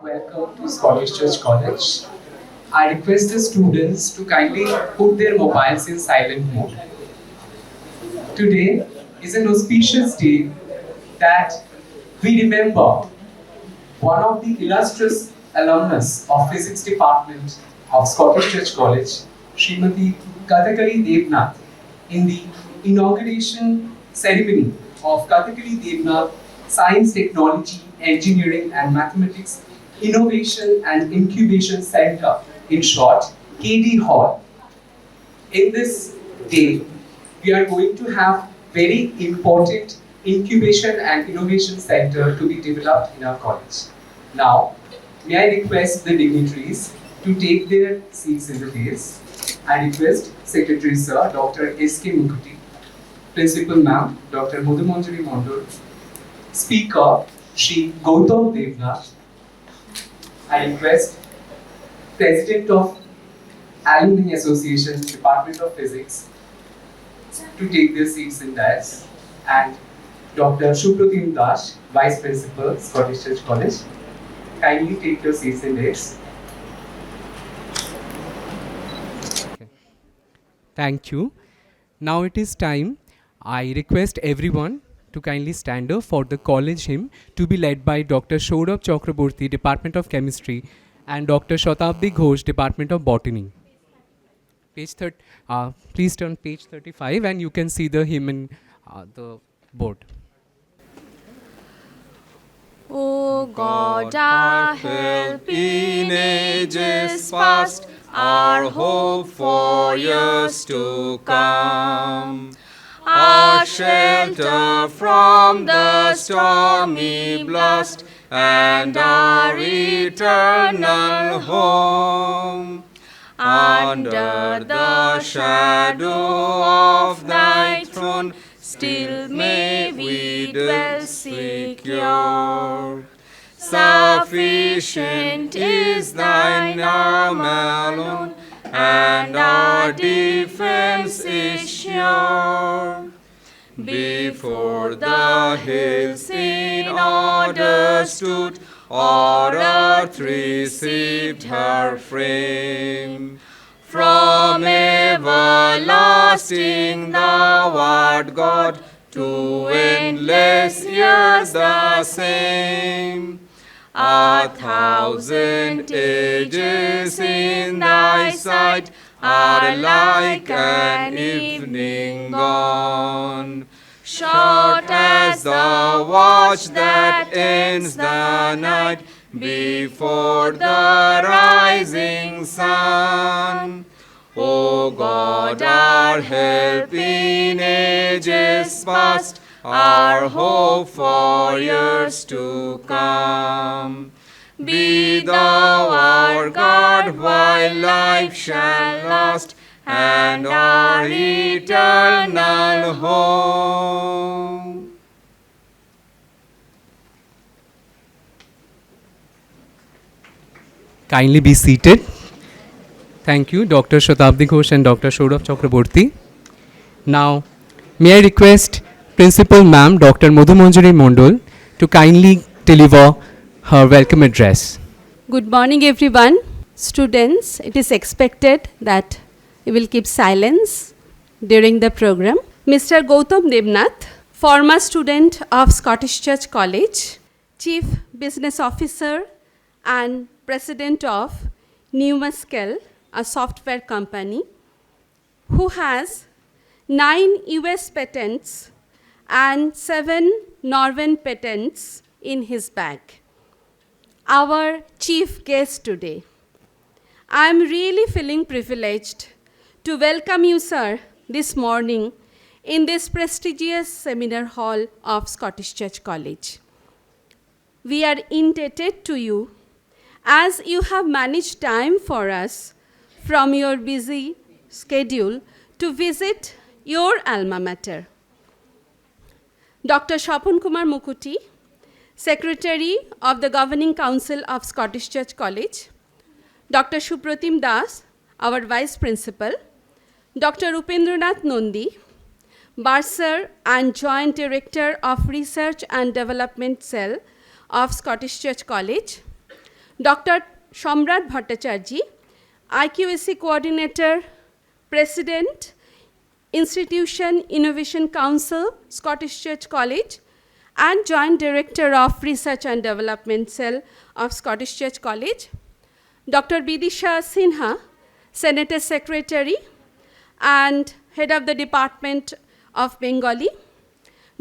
Welcome to Scottish Church College. I request the students to kindly put their mobiles in silent mode. Today is an auspicious day that we remember one of the illustrious alumnus of Physics Department of Scottish Church College, Srimati Kathakali Debnath, in the inauguration ceremony of Kathakali Debnath Science, Technology, Engineering and Mathematics Innovation and Incubation Center, in short, KD Hall. In this day, we are going to have very important incubation and innovation center to be developed in our college. Now, may I request the dignitaries to take their seats in the dais. I request Secretary Sir Dr. S.K. Mukuti, Principal Ma'am Dr. Madhumanjari Mondol, Speaker Shri Gautam Debnath. I request President of Alumni Association, Department of Physics, to take their seats in dais, and Dr. Supratim Das, Vice Principal, Scottish Church College. Kindly take your seats in dais. Thank you. Now it is time. I request everyone to kindly stand up for the college hymn to be led by Dr. Saurabh Chakraborty, Department of Chemistry, and Dr. Shatabdi Ghosh, Department of Botany. Please turn page 35 and you can see the hymn in the board. O God, our help in ages past, our hope for years to come, our shelter from the stormy blast, and our eternal home. Under the shadow of thy throne, still may we dwell secure. Sufficient is thine arm alone, and our defense is sure. Before the hills in order stood, or earth received her frame. From everlasting thou art God, to endless years the same. 1,000 ages in thy sight are like an evening gone. Short as the watch that ends the night before the rising sun. O God, our help in ages past, our hope for years to come. Be thou our God while life shall last, and our eternal home. Kindly be seated. Thank you, Dr. Shatabdi Ghosh and Dr. Saurabh Chakraborty. Now, may I request Principal Ma'am Dr. Madhumanjari Mondol to kindly deliver her welcome address. Good morning, everyone. Students, it is expected that you will keep silence during the program. Mr. Gautam Debnath, former student of Scottish Church College, Chief Business Officer and President of Numascal, a software company, who has 9 US patents and 7 Norwegian patents in his bag. Our chief guest today. I am really feeling privileged to welcome you, sir, this morning in this prestigious seminar hall of Scottish Church College. We are indebted to you as you have managed time for us from your busy schedule to visit your alma mater. Dr. Shapan Kumar Mukuti, Secretary of the Governing Council of Scottish Church College, Dr. Supratim Das, our Vice Principal, Dr. Upendranath Nondi, Bursar and Joint Director of Research and Development Cell of Scottish Church College, Dr. Shamrat Bhattacharjee, IQAC Coordinator, President, Institution Innovation Council, Scottish Church College, and Joint Director of Research and Development Cell of Scottish Church College. Dr. Bidisha Sinha, Senator Secretary and Head of the Department of Bengali.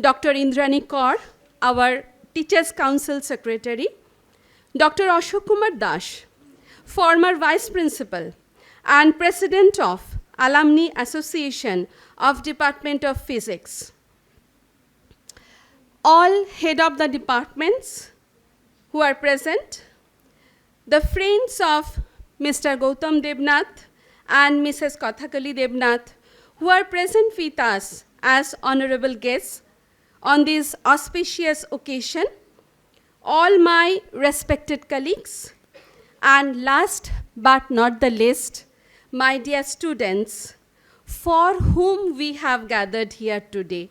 Dr. Indrani Kaur, our Teachers Council Secretary. Dr. Ashok Kumar Dash, former Vice Principal and President of Alumni Association of Department of Physics. All head of the departments who are present, the friends of Mr. Gautam Debnath and Mrs. Kathakali Debnath, who are present with us as honorable guests on this auspicious occasion, all my respected colleagues, and last but not the least, my dear students, for whom we have gathered here today.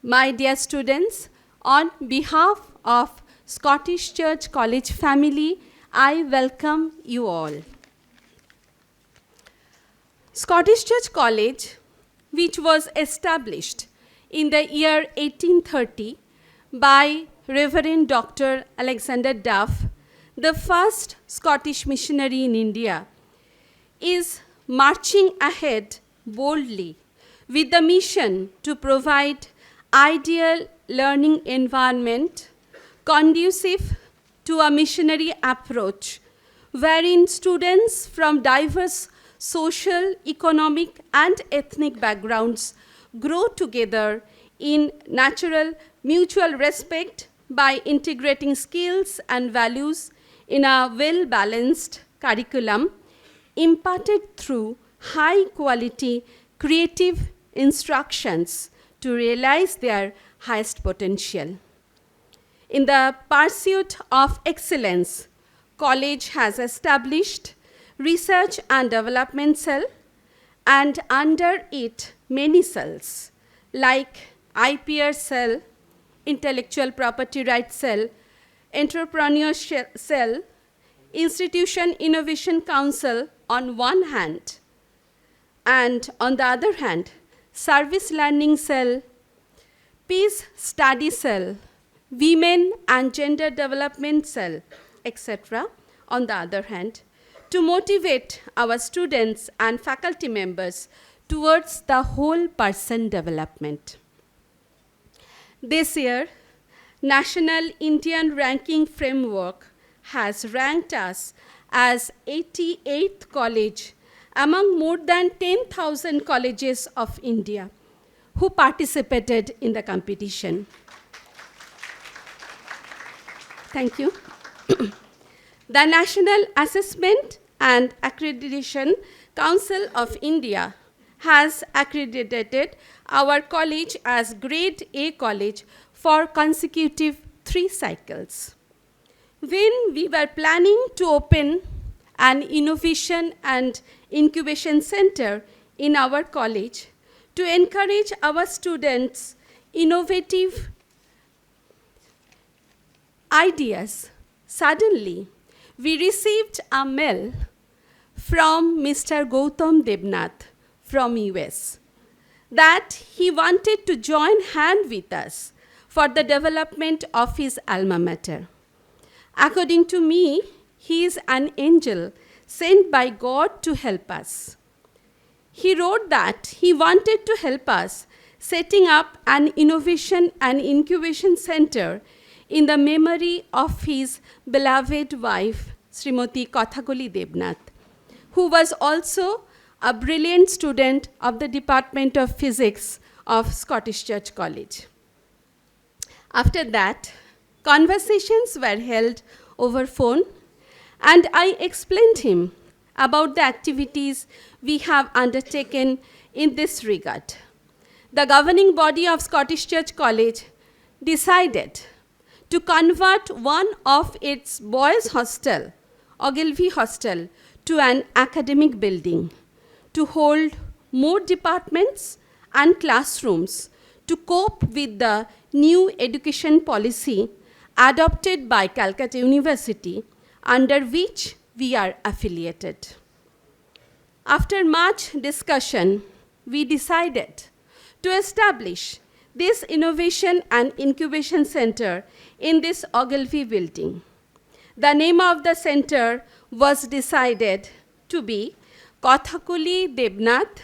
My dear students, on behalf of Scottish Church College family, I welcome you all. Scottish Church College, which was established in the year 1830 by Reverend Dr. Alexander Duff, the first Scottish missionary in India, is marching ahead boldly with the mission to provide ideal learning environment conducive to a missionary approach wherein students from diverse social, economic, and ethnic backgrounds grow together in natural mutual respect by integrating skills and values in a well-balanced curriculum imparted through high-quality creative instructions to realize their highest potential. In the pursuit of excellence, college has established Research and Development Cell, and under it many cells like IPR Cell, Intellectual Property Rights Cell, Entrepreneurship Cell, Institution Innovation Council on one hand, and on the other hand, Service Learning Cell, Peace Study Cell, Women and Gender Development Cell, etc. on the other hand, to motivate our students and faculty members towards the whole person development. This year, National Indian Ranking Framework has ranked us as 88th college among more than 10,000 colleges of India who participated in the competition. Thank you. The National Assessment and Accreditation Council of India has accredited our college as Grade A college for consecutive 3 cycles. When we were planning to open an innovation and incubation center in our college to encourage our students' innovative ideas, suddenly we received a mail from Mr. Gautam Debnath from US that he wanted to join hand with us for the development of his alma mater. According to me, he is an angel sent by God to help us. He wrote that he wanted to help us setting up an innovation and incubation center in the memory of his beloved wife, Srimati Kathakali Debnath, who was also a brilliant student of the Department of Physics of Scottish Church College. After that, conversations were held over phone, and I explained him about the activities we have undertaken in this regard. The governing body of Scottish Church College decided to convert one of its boys' hostel, Ogilvy Hostel, to an academic building to hold more departments and classrooms to cope with the new education policy adopted by Calcutta University under which we are affiliated. After much discussion, we decided to establish this Innovation and Incubation Center in this Ogilvy building. The name of the center was decided to be Kathakali Debnath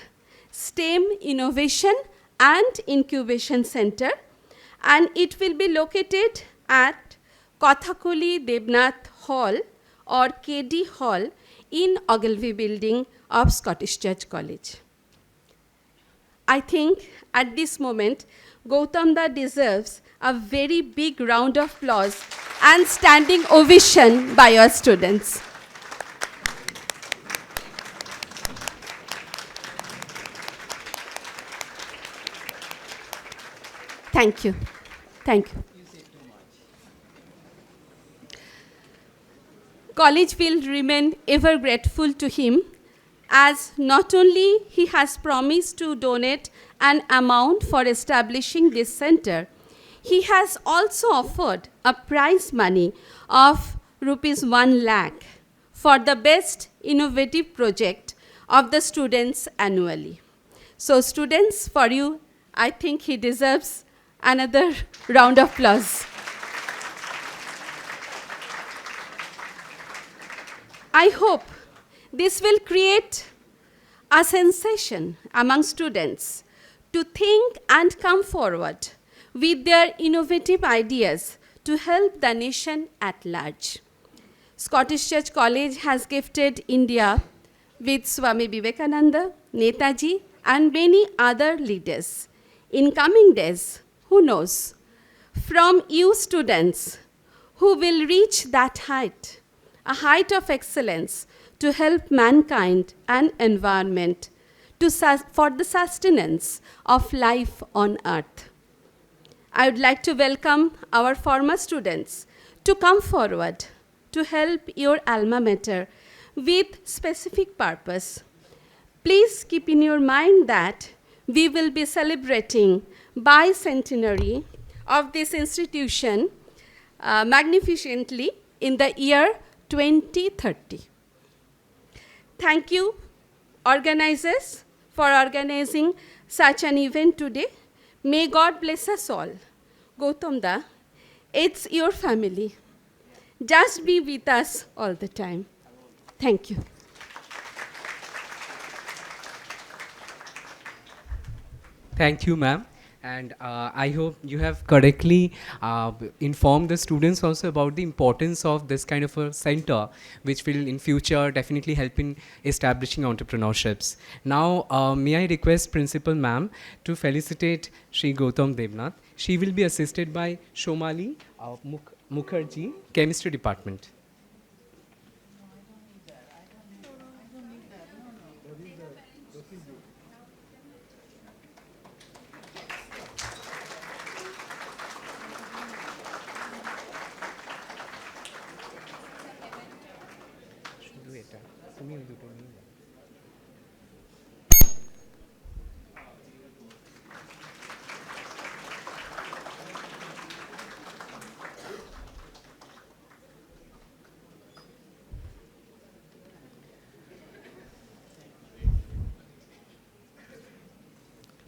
STEM Innovation and Incubation Center, and it will be located at Kathakali Debnath Hall or KD Hall in Ogilvy building of Scottish Church College. I think at this moment, Gautam Da deserves a very big round of applause and standing ovation by your students. Thank you. Thank you. College will remain ever grateful to him, as not only he has promised to donate an amount for establishing this center, he has also offered a prize money of rupees 1 lakh for the best innovative project of the students annually. So students, for you, I think he deserves another round of applause. I hope this will create a sensation among students to think and come forward with their innovative ideas to help the nation at large. Scottish Church College has gifted India with Swami Vivekananda, Netaji, and many other leaders. In coming days, who knows, from you students who will reach that height, a height of excellence to help mankind and environment for the sustenance of life on earth. I would like to welcome our former students to come forward to help your alma mater with specific purpose. Please keep in your mind that we will be celebrating bicentenary of this institution magnificently in the year 2030. Thank you, organizers, for organizing such an event today. May God bless us all. Gautam Da, it's your family. Just be with us all the time. Thank you. Thank you, ma'am. And I hope you have correctly informed the students also about the importance of this kind of a center, which will in future definitely help in establishing entrepreneurships. Now, may I request Principal Ma'am to felicitate Shri Gautam Debnath. She will be assisted by Shomali Mukherjee, Chemistry Department.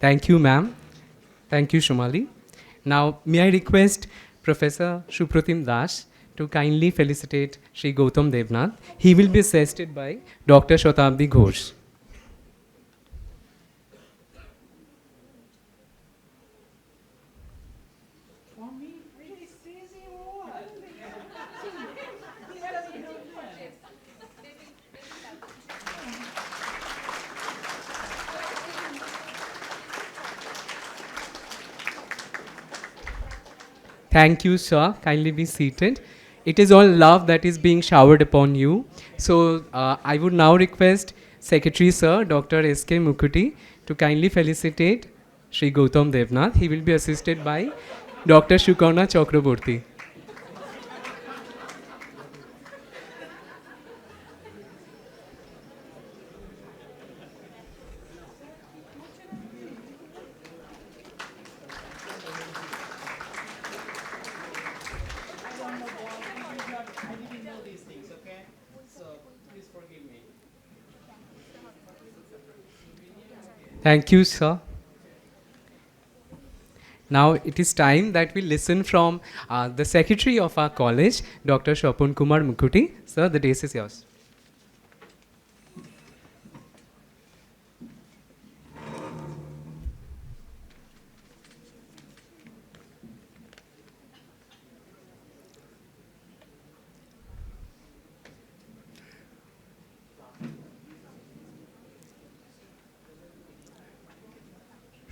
Thank you, ma'am. Thank you, Shumali. Now, may I request Professor Supratim Das to kindly felicitate Shri Gautam Debnath. He will be assisted by Dr. Shatabdi Ghosh. Thank you, sir. Kindly be seated. It is all love that is being showered upon you. So I would now request Secretary Sir Dr. S.K. Mukherjee to kindly felicitate Shri Gautam Debnath. He will be assisted by Dr. Shukarna Chakraborty. Thank you, sir. Now it is time that we listen from the secretary of our college, Dr. Shapun Kumar Mukhuti. Sir, the dais is yours.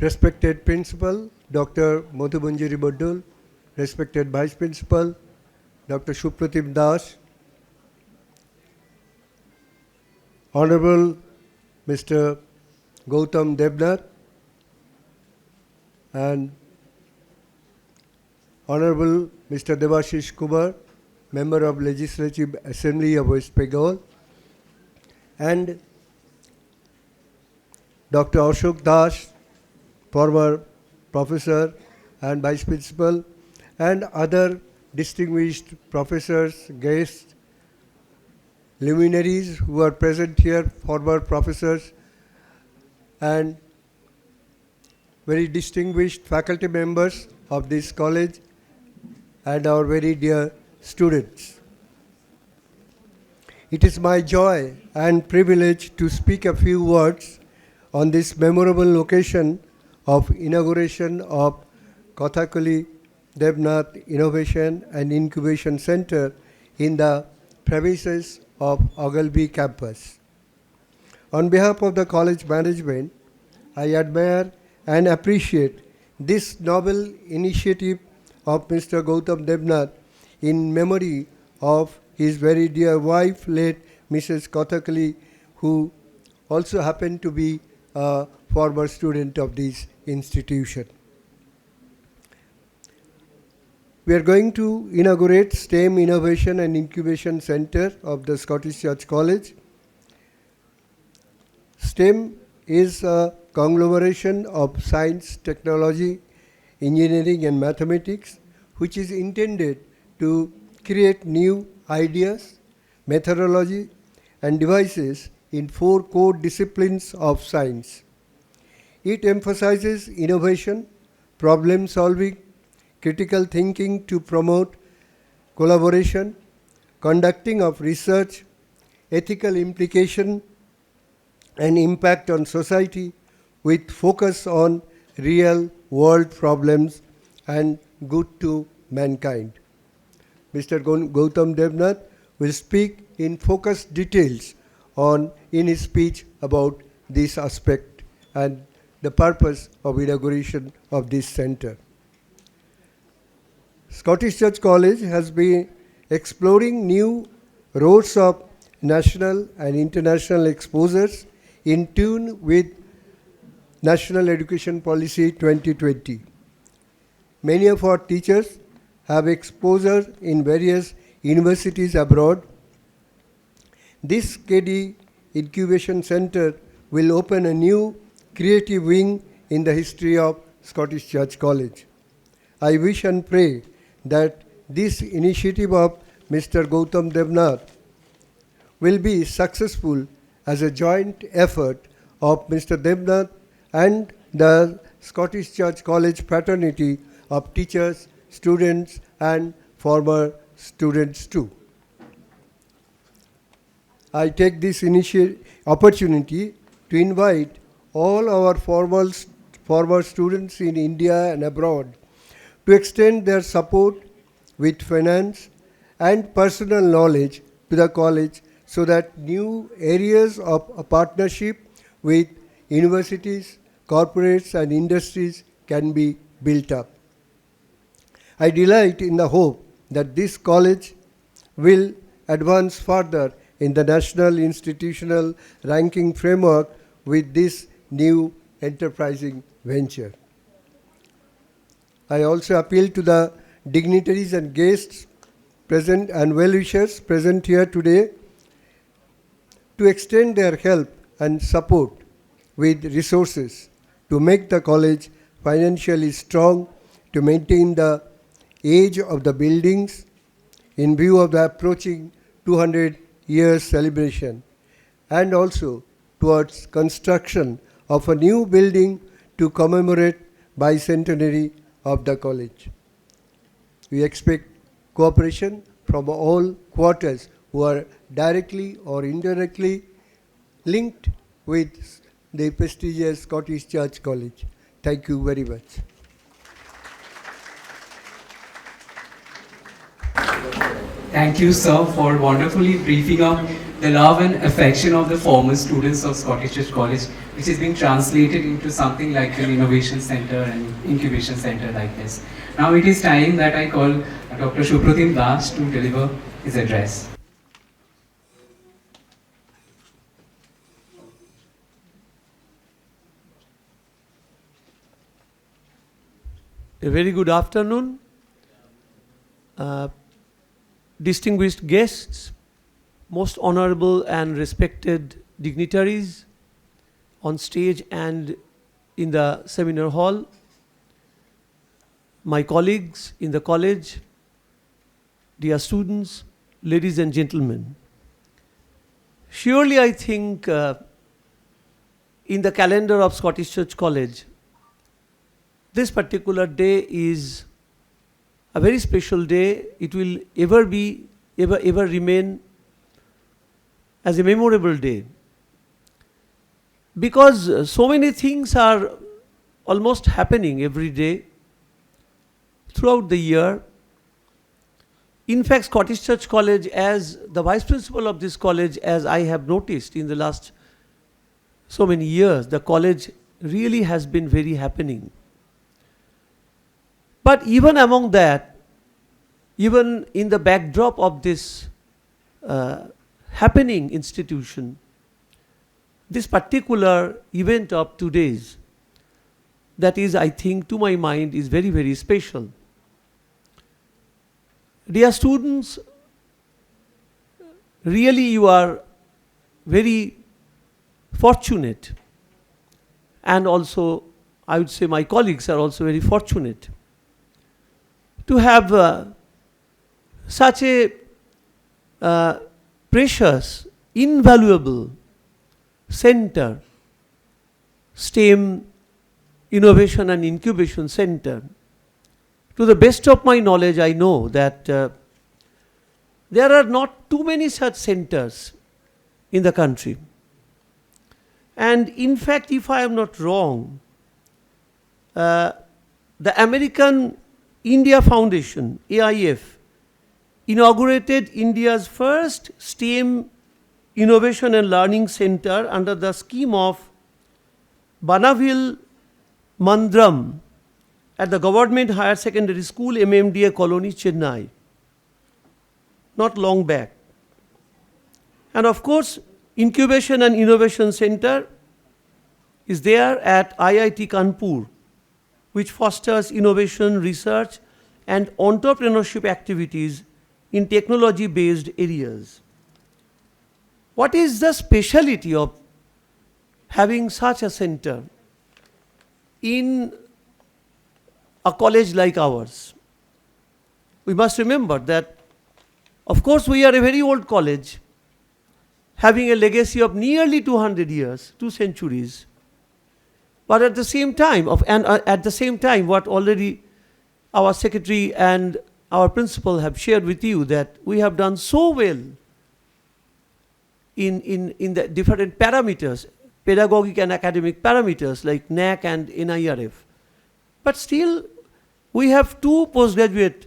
Respected Principal, Dr. Madhubanjari Baddul, respected Vice Principal, Dr. Supratim Das, Honorable Mr. Gautam Debnath, and Honorable Mr. Devashish Kumar, Member of Legislative Assembly of West Bengal, and Dr. Ashok Das, former professor and vice principal, and other distinguished professors, guests, luminaries who are present here, former professors, and very distinguished faculty members of this college, and our very dear students. It is my joy and privilege to speak a few words on this memorable occasion of inauguration of Kathakali Debnath Innovation and Incubation Center in the premises of Ogilvy campus. On behalf of the college management, I admire and appreciate this noble initiative of Mr. Gautam Debnath in memory of his very dear wife, late Mrs. Kathakali, who also happened to be a former student of this institution. We are going to inaugurate STEM Innovation and Incubation Center of the Scottish Church College. STEM is a conglomeration of science, technology, engineering and mathematics, which is intended to create new ideas, methodology and devices in 4 core disciplines of science. It emphasizes innovation, problem solving, critical thinking to promote collaboration, conducting of research, ethical implication and impact on society with focus on real world problems and good to mankind. Mr. Gautam Debnath will speak in focused details in his speech about this aspect and the purpose of inauguration of this center. Scottish Church College has been exploring new roads of national and international exposures in tune with National Education Policy 2020. Many of our teachers have exposure in various universities abroad. This KD Incubation Center will open a new creative wing in the history of Scottish Church College. I wish and pray that this initiative of Mr. Gautam Debnath will be successful as a joint effort of Mr. Debnath and the Scottish Church College fraternity of teachers, students and former students too. I take this opportunity to invite all our former students in India and abroad to extend their support with finance and personal knowledge to the college so that new areas of partnership with universities, corporates and industries can be built up. I delight in the hope that this college will advance further in the national institutional ranking framework with this new enterprising venture. I also appeal to the dignitaries and guests present and well-wishers present here today to extend their help and support with resources to make the college financially strong, to maintain the age of the buildings in view of the approaching 200 years celebration, and also towards construction of a new building to commemorate bicentenary of the college. We expect cooperation from all quarters who are directly or indirectly linked with the prestigious Scottish Church College. Thank you very much. Thank you, sir, for wonderfully briefing up the love and affection of the former students of Scottish Church College, which is being translated into something like an innovation center and incubation center like this. Now it is time that I call Dr. Supratim Das to deliver his address. A very good afternoon, distinguished guests, most honorable and respected dignitaries on stage and in the seminar hall, my colleagues in the college, dear students, ladies and gentlemen. Surely I think in the calendar of Scottish Church College, this particular day is a very special day. It will ever remain as a memorable day. Because so many things are almost happening every day throughout the year. In fact, Scottish Church College, as the vice principal of this college, as I have noticed in the last so many years, the college really has been very happening. But even among that, even in the backdrop of this happening institution, this particular event of today's, that is, I think, to my mind, is very, very special. Dear students, really you are very fortunate, and also I would say my colleagues are also very fortunate to have such a precious, invaluable center, STEM Innovation and Incubation Center. To the best of my knowledge, I know that there are not too many such centers in the country. And in fact, if I am not wrong, the American India Foundation, AIF, inaugurated India's first STEM Innovation and Learning Center under the scheme of Banaville Mandram at the Government Higher Secondary School, MMDA Colony, Chennai, not long back. And of course, Incubation and Innovation Center is there at IIT Kanpur, which fosters innovation, research, and entrepreneurship activities in technology-based areas. What is the speciality of having such a center in a college like ours? We must remember that, of course, we are a very old college, having a legacy of nearly 200 years, 2 centuries. But at the same time, what already our secretary and our principal have shared with you, that we have done so well in the different parameters, pedagogic and academic parameters like NAC and NIRF. But still, we have 2 postgraduate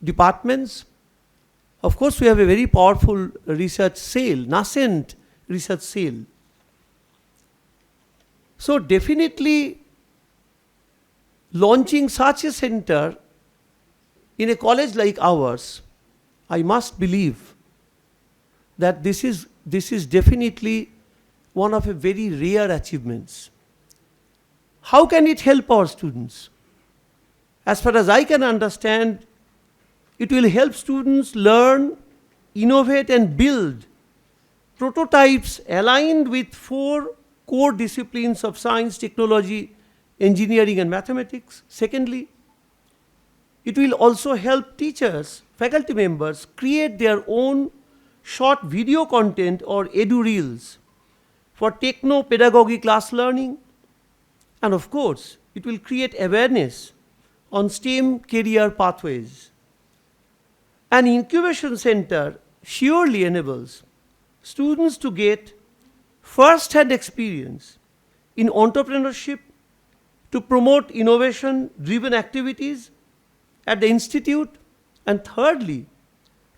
departments. Of course, we have a very powerful research cell, nascent research cell. So definitely, launching such a center in a college like ours, I must believe that this is definitely one of a very rare achievements. How can it help our students? As far as I can understand, it will help students learn, innovate, and build prototypes aligned with 4 core disciplines of science, technology, engineering, and mathematics. Secondly, it will also help teachers, faculty members create their own short video content or edu reels for techno-pedagogy class learning, and of course, it will create awareness on STEM career pathways. An incubation center surely enables students to get first-hand experience in entrepreneurship, to promote innovation-driven activities at the institute, and thirdly,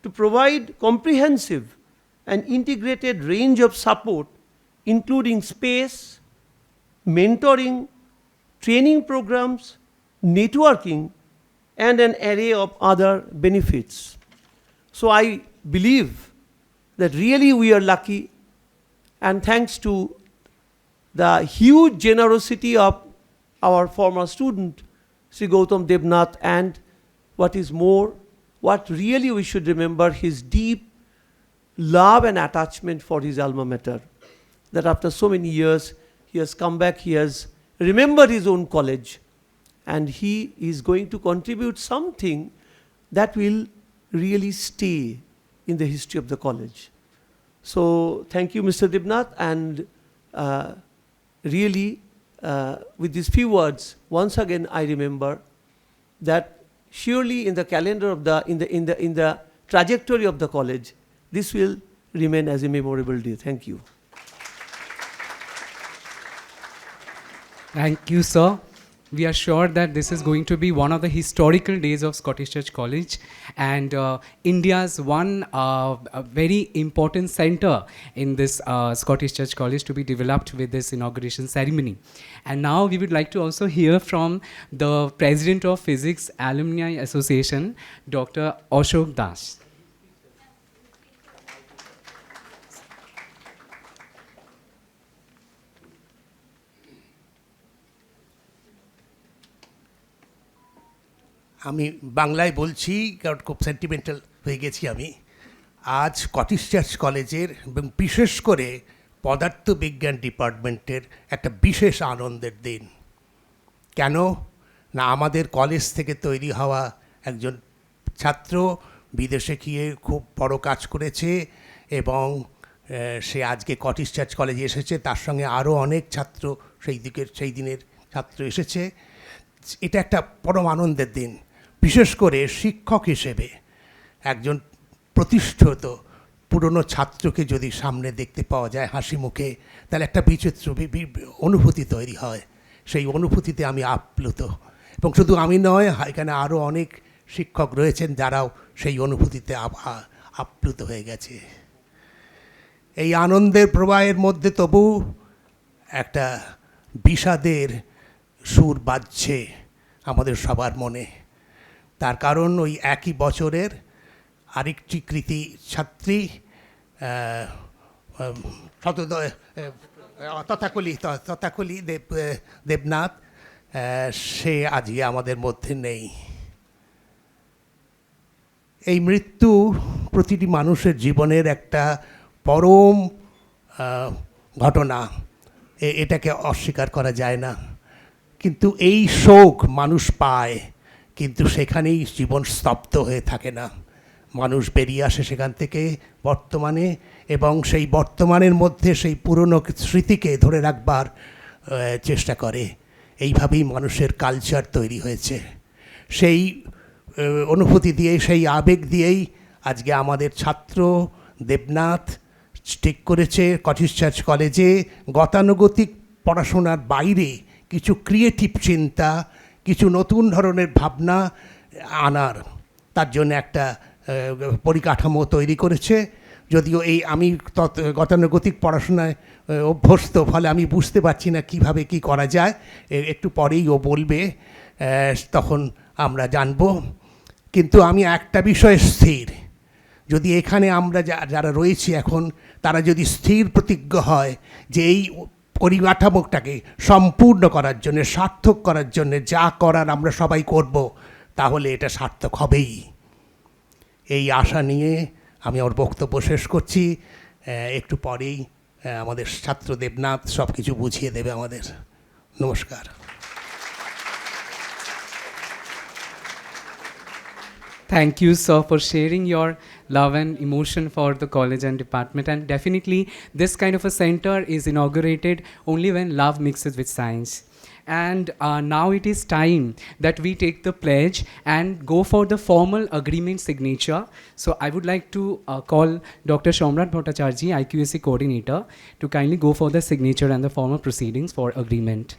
to provide comprehensive and integrated range of support, including space, mentoring, training programs, networking, and an array of other benefits. So I believe that really we are lucky, and thanks to the huge generosity of our former student, Sri Gautam Debnath, and what is more, what really we should remember, his deep love and attachment for his alma mater, that after so many years, he has come back, he has remembered his own college, and he is going to contribute something that will really stay in the history of the college. So thank you, Mr. Debnath, and really, with these few words, once again I remember that surely in the calendar of the, in the trajectory of the college, this will remain as a memorable day. Thank you. Thank you, sir. We are sure that this is going to be one of the historical days of Scottish Church College, and India's one a very important center in this Scottish Church College to be developed with this inauguration ceremony. And now we would like to also hear from the President of Physics Alumni Association, Dr. Ashok Das. আমি বাংলায় বলছি কারণ খুব sentimental হয়ে গেছি আমি। আজ Scottish church কলেজের এবং বিশেষ করে পদার্থবিজ্ঞান ডিপার্টমেন্টের একটা বিশেষ আনন্দের দিন। কেন না, আমাদের কলেজ থেকে তৈরি হওয়া একজন ছাত্র বিদেশে গিয়ে খুব বড় কাজ করেছে এবং সে আজকে স্কটিশ চার্চ কলেজে এসেছে, তার সঙ্গে আরও অনেক ছাত্র সেই দিনের ছাত্র এসেছে। এটা একটা পরম আনন্দের দিন, বিশেষ করে শিক্ষক হিসেবে একজন প্রতিষ্ঠিত পুরনো ছাত্রকে যদি সামনে দেখতে পাওয়া যায় হাসি মুখে, তাহলে একটা বিচিত্র অনুভূতি তৈরি হয়। সেই অনুভূতিতে আমি আপ্লুত, এবং শুধু আমি নয়, এখানে আরও অনেক শিক্ষক রয়েছেন যারাও সেই অনুভূতিতে আপ্লুত হয়ে গেছে। এই আনন্দের প্রবাহের মধ্যে তবু একটা বিষাদের সুর বাজছে আমাদের সবার মনে। তার কারণ ওই একই বছরের আরেকটি কৃতি ছাত্রী তথাকলি দেবনাথ, সে আজকে আমাদের মধ্যে নেই। এই মৃত্যু প্রতিটি মানুষের জীবনের একটা পরম ঘটনা, এটাকে অস্বীকার করা যায় না। কিন্তু এই শোক মানুষ পায়, কিন্তু সেখানেই জীবন স্তব্ধ হয়ে থাকে না। মানুষ বেরিয়ে আসে সেখান থেকে বর্তমানে, এবং সেই বর্তমানের মধ্যে সেই পুরনো স্মৃতিকে ধরে রাখবার চেষ্টা করে। এইভাবেই মানুষের কালচার তৈরি হয়েছে। সেই অনুভূতি দিয়ে, সেই আবেগ দিয়েই আজকে আমাদের ছাত্র দেবনাথ ঠিক করেছে স্কটিশ চার্চ কলেজে গতানুগতিক পড়াশোনার বাইরে কিছু ক্রিয়েটিভ চিন্তা, কিছু নতুন ধরনের ভাবনা আনার, তার জন্য একটা পরিকাঠামো তৈরি করেছে। যদিও আমি গতানুগতিক পড়াশোনায় অভ্যস্ত, ফলে আমি বুঝতে পারছি না কিভাবে কি করা যায়। একটু পরেই ও বলবে, তখন আমরা জানব। কিন্তু আমি একটা বিষয়ে স্থির, যদি এখানে আমরা যারা রয়েছি এখন, তারা যদি স্থির প্রতিজ্ঞ হয় যে এই পরিকাঠামোটাকে সম্পূর্ণ করার জন্য, সার্থক করার জন্য যা করার আমরা সবাই করব, তাহলে এটা সার্থক হবেই। এই আশা নিয়ে আমি আমার বক্তব্য শেষ করছি। একটু পরেই আমাদের ছাত্র দেবনাথ সব কিছু বুঝিয়ে দেবে আমাদের। নমস্কার। Thank you, sir, for sharing your love and emotion for the college and department. And definitely, this kind of a center is inaugurated only when love mixes with science. And now it is time that we take the pledge and go for the formal agreement signature. So I would like to call Dr. Shomrat Bhattacharjee, IQAC coordinator, to kindly go for the signature and the formal proceedings for agreement.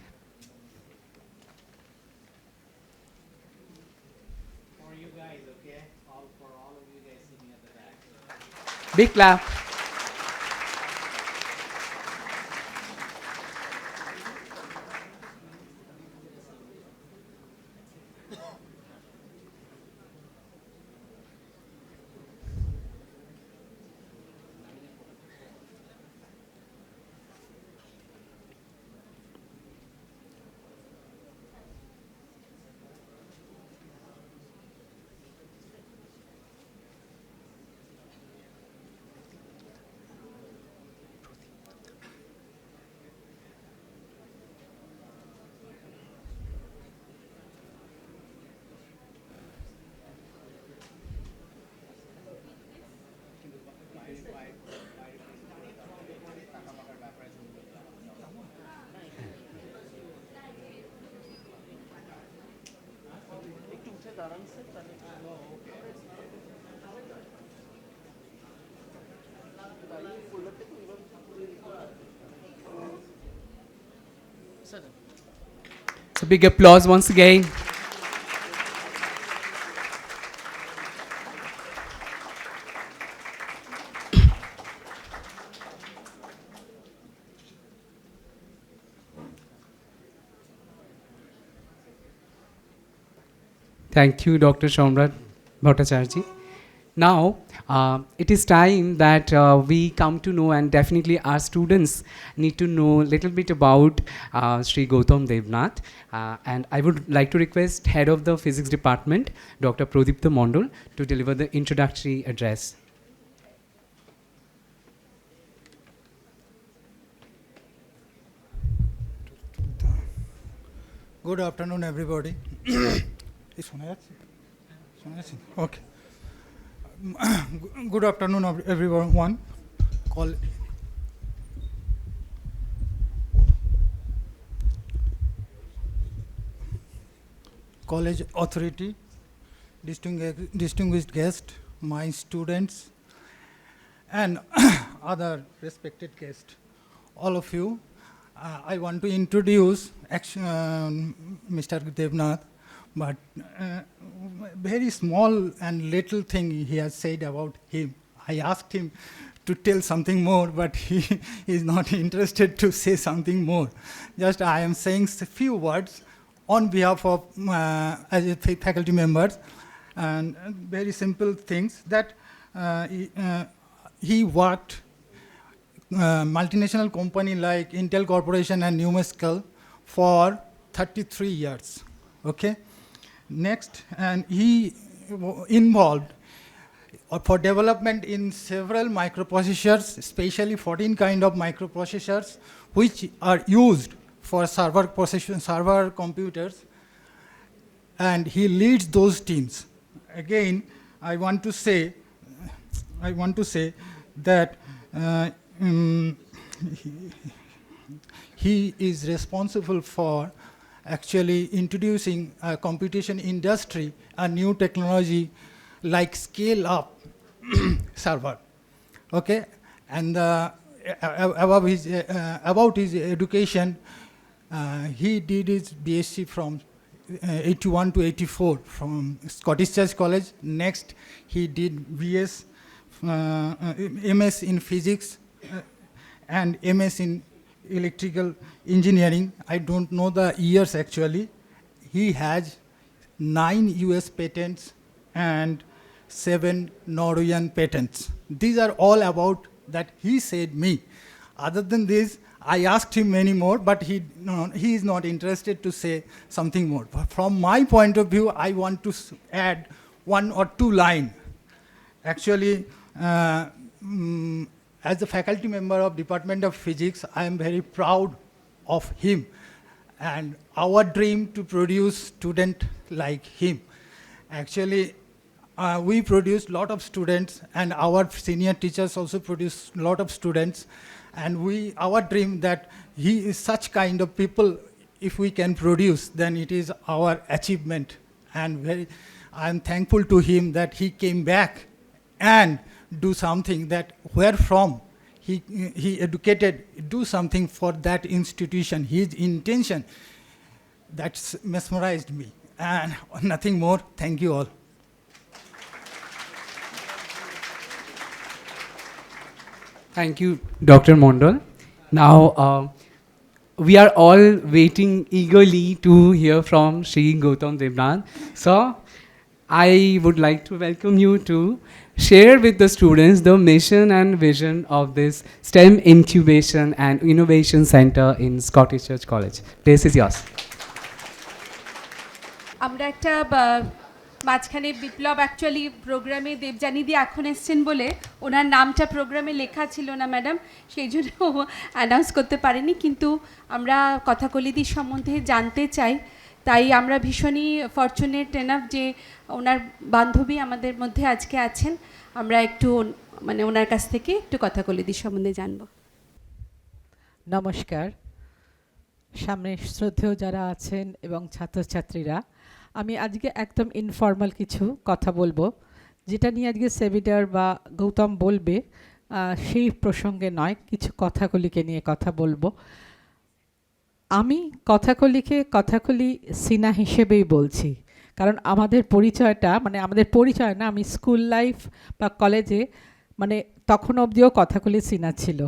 Big clap. So big applause once again. Thank you, Dr. Shomrat Bhattacharjee. Now, it is time that we come to know, and definitely our students need to know a little bit about Sri Gautam Debnath. And I would like to request Head of the Physics Department, Dr. Pradipta Mondal, to deliver the introductory address. Good afternoon, everybody. Okay. Good afternoon, everyone. College authority, distinguished guest, my students, and other respected guests, all of you. I want to introduce Mr. Debnath, but very small and little thing he has said about him. I asked him to tell something more, but he is not interested to say something more. Just I am saying a few words on behalf of as a faculty members, and very simple things that he worked multinational company like Intel Corporation and Numescal for 33 years. Okay. Next, and he involved for development in several microprocessors, especially 14 kind of microprocessors, which are used for server computers, and he leads those teams. Again, I want to say that he is responsible for actually introducing a computation industry, a new technology like scale-up server. Okay, and about his education, he did his BSc from 81 to 84 from Scottish Church College. Next, he did BS, MS in physics, and MS in electrical engineering. I don't know the years actually. He has 9 US patents and 7 Norwegian patents. These are all about that he said me. Other than this, I asked him many more, but he is not interested to say something more. But from my point of view, I want to add 1 or 2 lines. Actually, as a faculty member of Department of Physics, I am very proud of him and our dream to produce student like him. Actually, we produce lot of students, and our senior teachers also produce lot of students, and our dream that he is such kind of people, if we can produce, then it is our achievement. And I'm thankful to him that he came back and do something that where from he educated, do something for that institution. His intention, that's mesmerized me. And nothing more. Thank you all. Thank you, Dr. Mondal. Now, we are all waiting eagerly to hear from Shri Gautam Debnath. So, I would like to welcome you to share with the students the mission and vision of this STEM Incubation and Innovation Center in Scottish Church College. Place is yours. আমরা একটা মাঝখানে বিপ্লব actually প্রোগ্রামে দেবযানীদি এখন এসছেন বলে ওনার নামটা প্রোগ্রামে লেখা ছিল না ম্যাডাম, সেই জন্য অ্যানাউন্স করতে পারিনি, কিন্তু আমরা কথাকলিদির সম্বন্ধে জানতে চাই, তাই আমরা ভীষণই ফরচুনেট এনাফ যে ওনার বান্ধবী আমাদের মধ্যে আজকে আছেন। আমরা একটু মানে ওনার কাছ থেকে একটু কথাকলিদির সম্বন্ধে জানব। নমস্কার, সামনে শ্রদ্ধেয় যারা আছেন এবং ছাত্রছাত্রীরা, আমি আজকে একদম ইনফর্মাল কিছু কথা বলবো, যেটা নিয়ে আজকে সেমিনার বা গৌতম বলবে সেই প্রসঙ্গে নয়, কিছু কথাকলিকে নিয়ে কথা বলবো। আমি কথাকলিকে কথাকলি সিনা হিসেবেই বলছি, কারণ আমাদের পরিচয়টা মানে আমাদের পরিচয় না, আমি স্কুল লাইফ বা কলেজে মানে তখন অবধিও কথাকলি সিনা ছিল,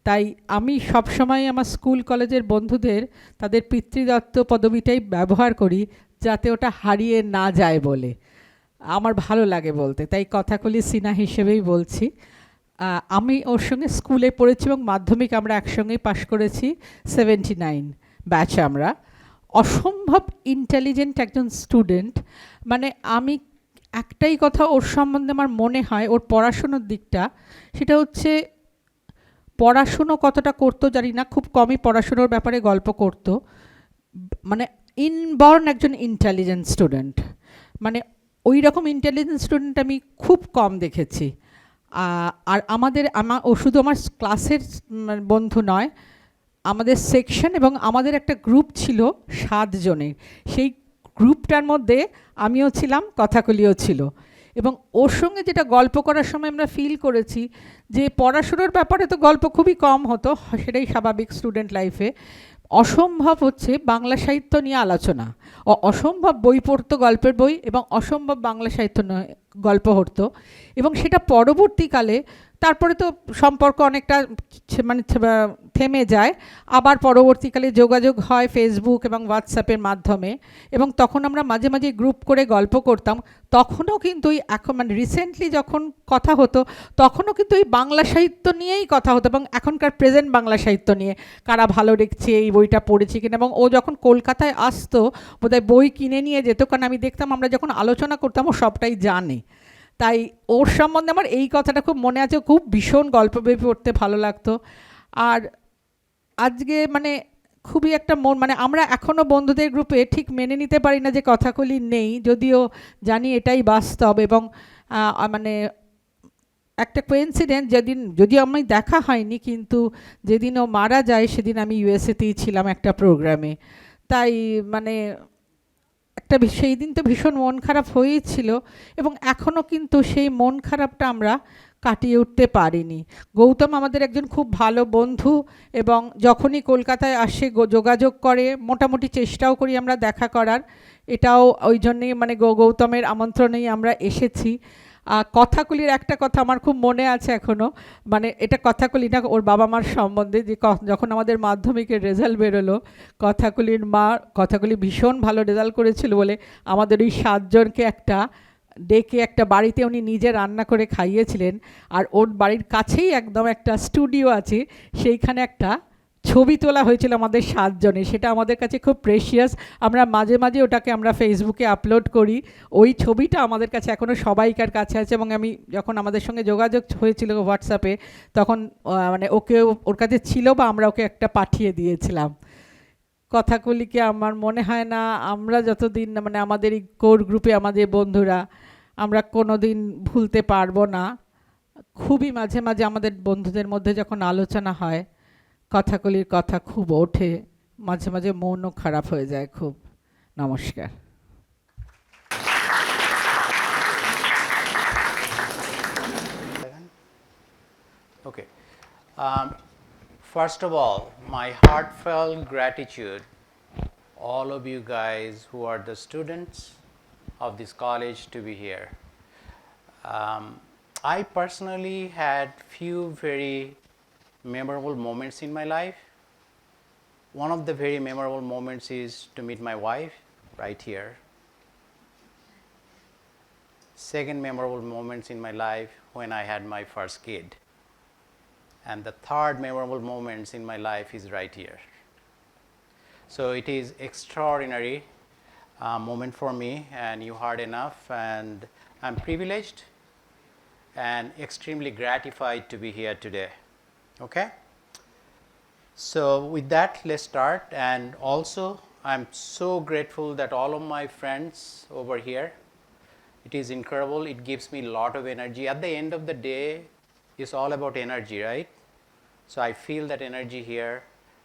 তাই আমি সবসময় আমার স্কুল কলেজের বন্ধুদের তাদের পিতৃদত্ত পদবিটাই ব্যবহার করি, যাতে ওটা হারিয়ে না যায় বলে আমার ভালো লাগে বলতে, তাই কথাকলি সিনা হিসেবেই বলছি। আমি ওর সঙ্গে স্কুলে পড়েছি এবং মাধ্যমিক আমরা একসঙ্গেই পাশ করেছি, 79 ব্যাচ আমরা। অসম্ভব ইন্টেলিজেন্ট একজন স্টুডেন্ট, মানে আমি একটাই কথা ওর সম্বন্ধে আমার মনে হয়, ওর পড়াশুনোর দিকটা, সেটা হচ্ছে পড়াশুনো কতটা করতো জানি না, খুব কমই পড়াশুনোর ব্যাপারে গল্প করতো, মানে ইনবর্ন একজন ইন্টেলিজেন্ট স্টুডেন্ট, মানে ওই রকম ইন্টেলিজেন্ট স্টুডেন্ট আমি খুব কম দেখেছি। আর ও শুধু আমার ক্লাসের বন্ধু নয়, আমাদের সেকশন এবং আমাদের একটা গ্রুপ ছিল 7 জনের, সেই গ্রুপটার মধ্যে আমিও ছিলাম, কথাকলিও ছিল। এবং ওর সঙ্গে যেটা গল্প করার সময় আমরা ফিল করেছি যে পড়াশুনোর ব্যাপারে তো গল্প খুবই কম হতো, সেটাই স্বাভাবিক স্টুডেন্ট লাইফে। অসম্ভব হচ্ছে বাংলা সাহিত্য নিয়ে আলোচনা, অসম্ভব বই পড়তো, গল্পের বই, এবং অসম্ভব বাংলা সাহিত্য গল্প হতো। এবং সেটা পরবর্তীকালে তারপরে তো সম্পর্ক অনেকটা মানে থেমে যায়, আবার পরবর্তীকালে যোগাযোগ হয় ফেসবুক এবং হোয়াটসঅ্যাপের মাধ্যমে, এবং তখন আমরা মাঝে মাঝে গ্রুপ করে গল্প করতাম। তখনও কিন্তু এখন মানে রিসেন্টলি যখন কথা হতো তখনও কিন্তু এই বাংলা সাহিত্য নিয়েই কথা হতো, এবং এখনকার প্রেজেন্ট বাংলা সাহিত্য নিয়ে কারা ভালো লিখছে, এই বইটা পড়েছি কিনা। এবং ও যখন কলকাতায় আসতো বোধহয় বই কিনে নিয়ে যেত, কারণ আমি দেখতাম আমরা যখন আলোচনা করতাম ও সবটাই জানে। তাই ওর সম্বন্ধে আমার এই কথাটা খুব মনে আছে, খুব ভীষণ গল্প বই পড়তে ভালো লাগতো। আর আজকে মানে খুবই একটা মানে আমরা এখনও বন্ধুদের গ্রুপে ঠিক মেনে নিতে পারি না যে কথাকলি নেই, যদিও জানি এটাই বাস্তব। এবং মানে একটা কোইন্সিডেন্ট, যদিও আমি দেখা হয়নি, কিন্তু যেদিন ও মারা যায় সেদিন আমি ইউএসএতেই ছিলাম একটা প্রোগ্রামে, তাই মানে সেই দিন তো ভীষণ মন খারাপ হয়েছিল, এবং এখনও কিন্তু সেই মন খারাপটা আমরা কাটিয়ে উঠতে পারিনি। গৌতম আমাদের একজন খুব ভালো বন্ধু, এবং যখনই কলকাতায় আসে যোগাযোগ করে, মোটামুটি চেষ্টাও করি আমরা দেখা করার, এটাও ওই জন্যেই মানে গৌতমের আমন্ত্রণেই আমরা এসেছি। কথাকলির একটা কথা আমার খুব মনে আছে এখনও, মানে এটা কথাকলি না, ওর বাবা মার সম্বন্ধে, যে যখন আমাদের মাধ্যমিকের রেজাল্ট বেরোলো, কথাকলি ভীষণ ভালো রেজাল্ট করেছিল বলে আমাদের ওই 7 জনকে ডেকে একটা বাড়িতে উনি নিজে রান্না করে খাইয়েছিলেন। আর ওর বাড়ির কাছেই একদম একটা স্টুডিও আছে, সেইখানে একটা ছবি তোলা হয়েছিল আমাদের 7 জনের, সেটা আমাদের কাছে খুব প্রেশিয়াস। আমরা মাঝে মাঝে ওটাকে আমরা ফেসবুকে আপলোড করি, ওই ছবিটা আমাদের কাছে এখনও সবাইকার কাছে আছে। এবং আমি যখন আমাদের সঙ্গে যোগাযোগ হয়েছিল হোয়াটসঅ্যাপে, তখন মানে ওর কাছে ছিল, বা আমরা ওকে একটা পাঠিয়ে দিয়েছিলাম। কথাকলিকে আমার মনে হয় না আমরা যতদিন মানে আমাদের এই কোর গ্রুপে আমাদের বন্ধুরা, আমরা কোনো দিন ভুলতে পারবো না। খুবই মাঝে মাঝে আমাদের বন্ধুদের মধ্যে যখন আলোচনা হয় কথাকলির কথা খুব ওঠে, মাঝে মাঝে মনও খারাপ হয়ে যায় খুব। নমস্কার। Okay. First of all, my heartfelt gratitude, all of you guys who are the students of this college to be here. I personally had few very memorable moments in my life. One of the very memorable moments is to meet my wife right here. Second memorable moments in my life when I had my first kid. And the third memorable moments in my life is right here. So it is extraordinary moment for me, and you heard enough, and I'm privileged and extremely gratified to be here today. Okay? So with that, let's start. And also, I'm so grateful that all of my friends over here, it is incredible. It gives me a lot of energy. At the end of the day, it's all about energy, right? So I feel that energy here.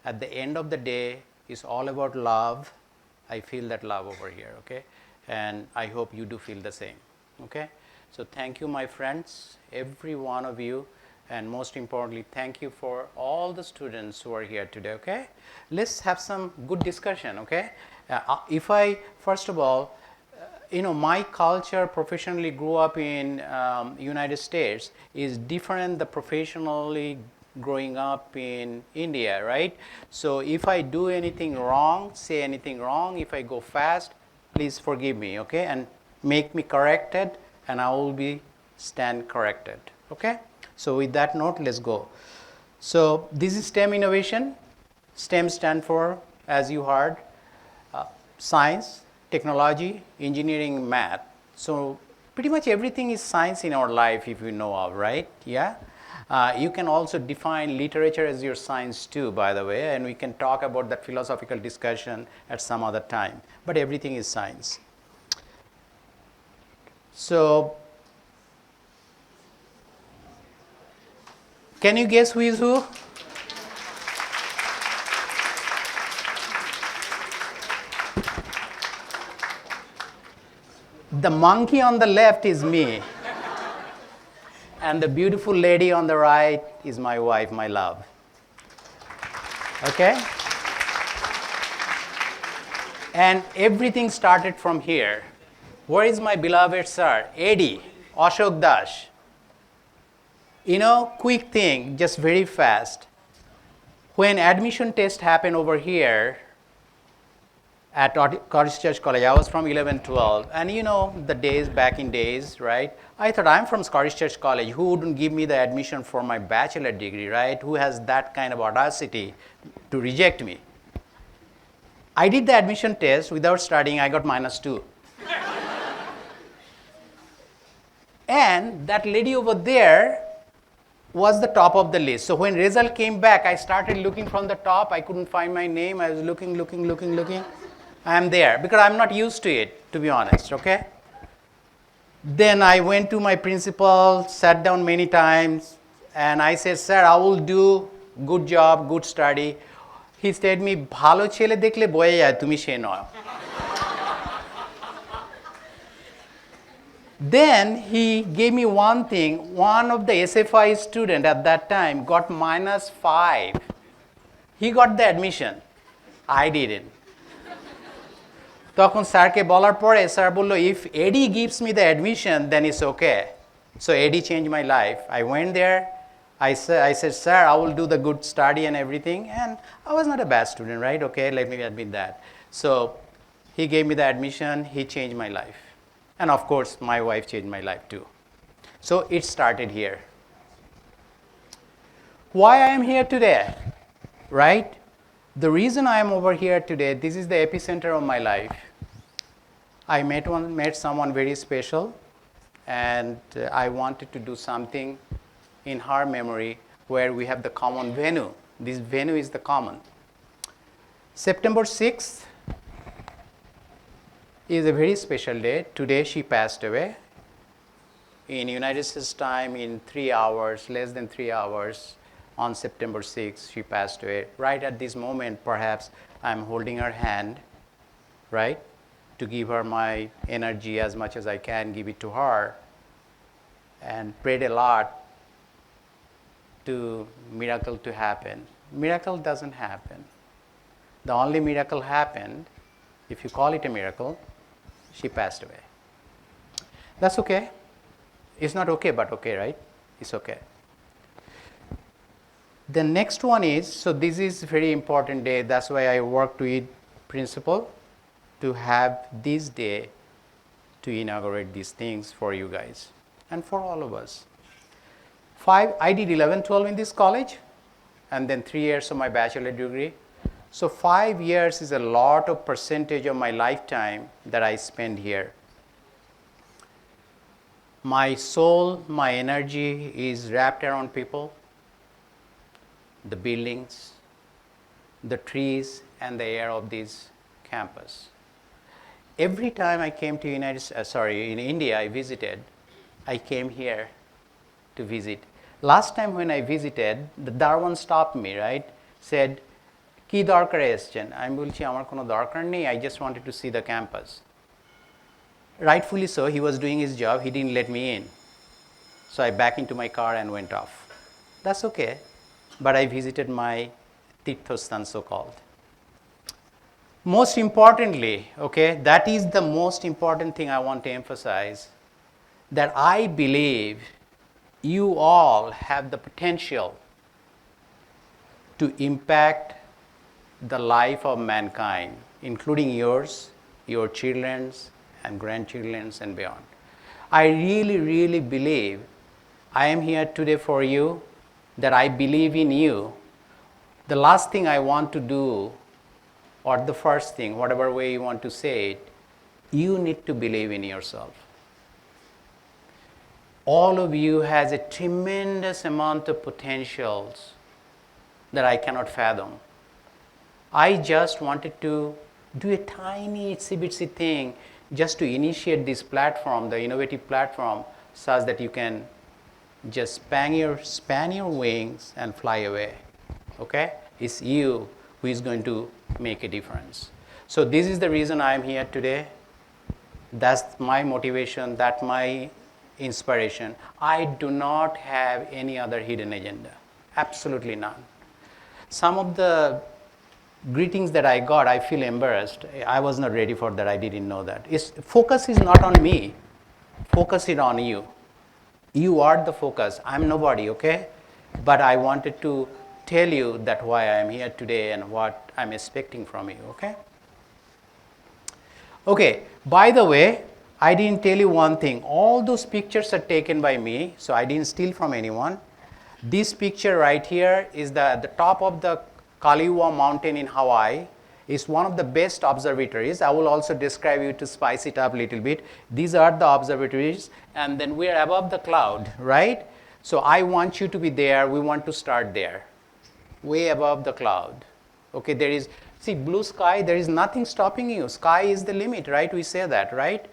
At the end of the day, it's all about love. I feel that love over here, okay? And I hope you do feel the same, okay? So thank you, my friends, every one of you, and most importantly, thank you for all the students who are here today, okay? Let's have some good discussion, okay? If I, first of all, my culture professionally grew up in United States is different the professionally growing up in India, right? So if I do anything wrong, say anything wrong, if I go fast, please forgive me, okay? And make me corrected, and I will be stand corrected, okay? So with that note, let's go. So this is STEM innovation. STEM stand for, as you heard, science, technology, engineering, math. So pretty much everything is science in our life if you know of, right? Yeah. You can also define literature as your science too, by the way, and we can talk about that philosophical discussion at some other time. But everything is science. So, can you guess who is who? The monkey on the left is me. And the beautiful lady on the right is my wife, my love. Okay? And everything started from here. Where is my beloved sir? Eddie, Ashok Dash. Quick thing, just very fast. When admission test happened over here at Church College, I was from 11-12, and the days back in days, right? I thought, I'm from Church College, who wouldn't give me the admission for my bachelor degree, right? Who has that kind of audacity to reject me? I did the admission test without studying, I got -2. And that lady over there was the top of the list. So when result came back, I started looking from the top, I couldn't find my name, I was looking. I am there, because I'm not used to it, to be honest, okay? Then I went to my principal, sat down many times, and I said, sir, I will do good job, good study. He said me, bhalo chele dekhle boye jay, tumi she noy. Then he gave me one thing. One of the SFI student at that time got -5. He got the admission. I didn't. তখন স্যারকে বলার পরে sir বলল, if Eddie gives me the admission, then it's okay. So Eddie changed my life. I went there. I said, sir, I will do the good study and everything. And I was not a bad student, right? Okay, let me admit that. So he gave me the admission. He changed my life. And of course, my wife changed my life too. So it started here. Why I am here today, right? The reason I am over here today, this is the epicenter of my life. I met someone very special, and I wanted to do something in her memory where we have the common venue. This venue is the common. September 6th is a very special day. Today she passed away. in United States time in 3 hours, less than 3 hours, on September 6th, she passed away. Right at this moment, perhaps, I'm holding her hand, right, to give her my energy as much as I can, give it to her, and prayed a lot to miracle to happen. Miracle doesn't happen. The only miracle happened, if you call it a miracle, she passed away. That's okay. It's not okay, but okay, right? It's okay. The next one is, so this is very important day. That's why I worked with principal to have this day to inaugurate these things for you guys and for all of us. I did 11, 12 in this college, and then 3 years of my bachelor degree. So 5 years is a lot of percentage of my lifetime that I spend here. My soul, my energy is wrapped around people, the buildings, the trees, and the air of this campus. Every time I came to in India, I visited, I came here to visit. Last time when I visited, the Darwan stopped me, right? Said, "Ki darkar eschen?" I bolchi amar kono darkar nei, I just wanted to see the campus. Rightfully so, he was doing his job, he didn't let me in. So I back into my car and went off. That's okay, but I visited my Tirthasthan, so-called. Most importantly, okay, that is the most important thing I want to emphasize, that I believe you all have the potential to impact the life of mankind, including yours, your children's, and grandchildren's, and beyond. I really, really believe I am here today for you, that I believe in you. The last thing I want to do, or the first thing, whatever way you want to say it, you need to believe in yourself. All of you has a tremendous amount of potentials that I cannot fathom. I just wanted to do a tiny itsy-bitsy thing just to initiate this platform, the innovative platform, such that you can just span your wings and fly away. Okay? It's you who is going to make a difference. So this is the reason I am here today. That's my motivation, that's my inspiration. I do not have any other hidden agenda. Absolutely none. Some of the greetings that I got, I feel embarrassed. I was not ready for that. I didn't know that. Focus is not on me. Focus is on you. You are the focus. I'm nobody, okay? But I wanted to tell you that why I am here today and what I'm expecting from you, okay? Okay, by the way, I didn't tell you one thing. All those pictures are taken by me, so I didn't steal from anyone. This picture right here is the top of the Kaliwa mountain in Hawaii. Is one of the best observatories. I will also describe you to spice it up a little bit. These are the observatories, and then we are above the cloud, right? So I want you to be there. We want to start there, way above the cloud. Okay, there is, see, blue sky, there is nothing stopping you. Sky is the limit, right? We say that, right?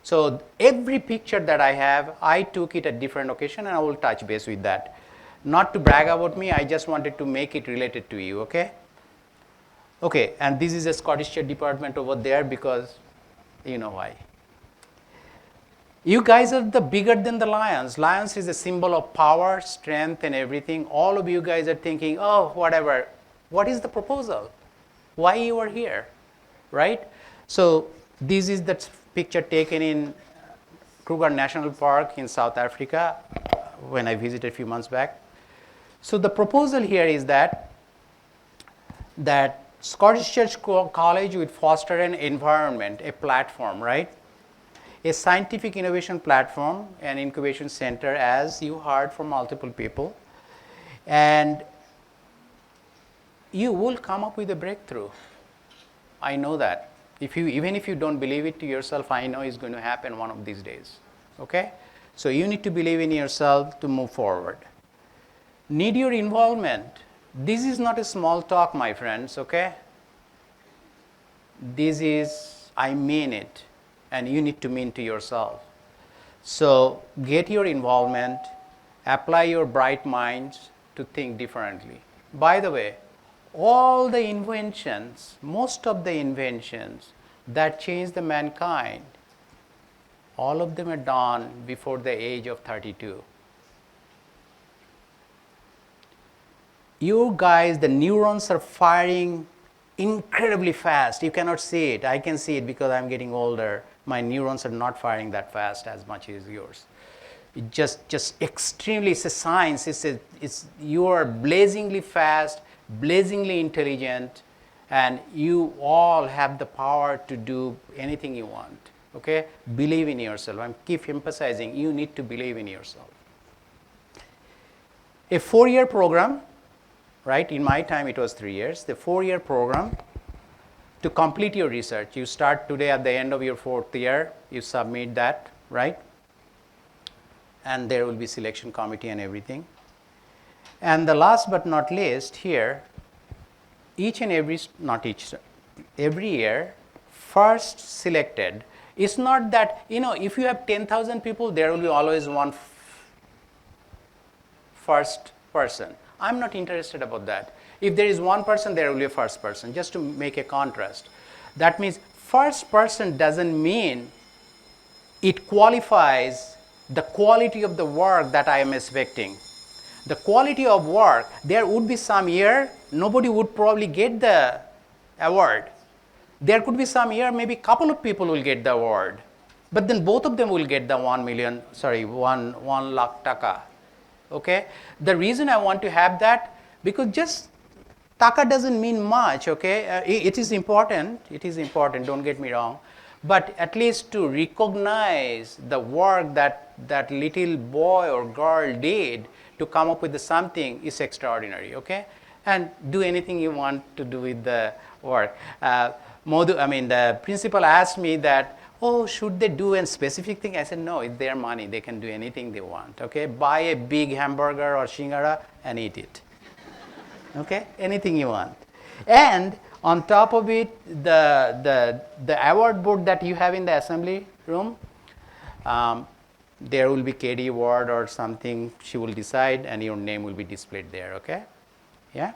So every picture that I have, I took it at different occasion, and I will touch base with that. Not to brag about me, I just wanted to make it related to you, okay? Okay, and this is a Scottish Church department over there because you know why. You guys are the bigger than the lions. Lions is a symbol of power, strength, and everything. All of you guys are thinking, oh, whatever. What is the proposal? Why you are here, right? So this is the picture taken in Kruger National Park in South Africa when I visited a few months back. So the proposal here is that Scottish Church College would foster an environment, a platform, right? A scientific innovation platform, an incubation center, as you heard from multiple people. And you will come up with a breakthrough. I know that. Even if you don't believe it to yourself, I know it's going to happen one of these days. Okay? So you need to believe in yourself to move forward. Need your involvement. This is not a small talk, my friends, okay? This is, I mean it, and you need to mean to yourself. So get your involvement, apply your bright minds to think differently. By the way, all the inventions, most of the inventions that change the mankind, all of them are done before the age of 32. You guys, the neurons are firing incredibly fast. You cannot see it. I can see it because I'm getting older. My neurons are not firing that fast as much as yours. It just extremely, it's a science. You are blazingly fast, blazingly intelligent, and you all have the power to do anything you want. Okay? Believe in yourself. I keep emphasizing you need to believe in yourself. A 4-year program, right? In my time, it was 3 years. The 4-year program to complete your research. You start today at the end of your 4th year. You submit that, right? And there will be selection committee and everything. And the last but not least here, every year, first selected. It's not that, if you have 10,000 people, there will be always one first person. I'm not interested about that. If there is one person, there will be a first person, just to make a contrast. That means first person doesn't mean it qualifies the quality of the work that I am expecting. The quality of work, there would be some year nobody would probably get the award. There could be some year maybe a couple of people will get the award, but then both of them will get the 1 lakh taka. Okay? The reason I want to have that, because just taka doesn't mean much, okay? It is important, don't get me wrong, but at least to recognize the work that little boy or girl did to come up with something is extraordinary, okay? And do anything you want to do with the work. The principal asked me that, should they do a specific thing? I said, no, it's their money. They can do anything they want, okay? Buy a big hamburger or shingara and eat it, okay? Anything you want. And on top of it, the award board that you have in the assembly room, there will be KD award or something she will decide, and your name will be displayed there, okay? Yeah?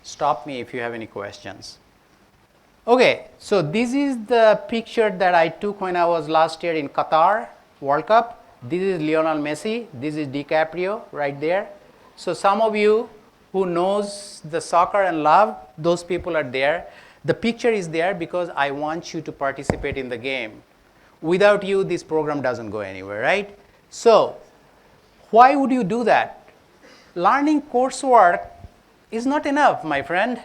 Stop me if you have any questions. Okay, so this is the picture that I took when I was last year in Qatar World Cup. This is Lionel Messi, this is DiCaprio right there. So some of you who knows the soccer and love, those people are there. The picture is there because I want you to participate in the game. Without you, this program doesn't go anywhere, right? So why would you do that? Learning coursework is not enough, my friend.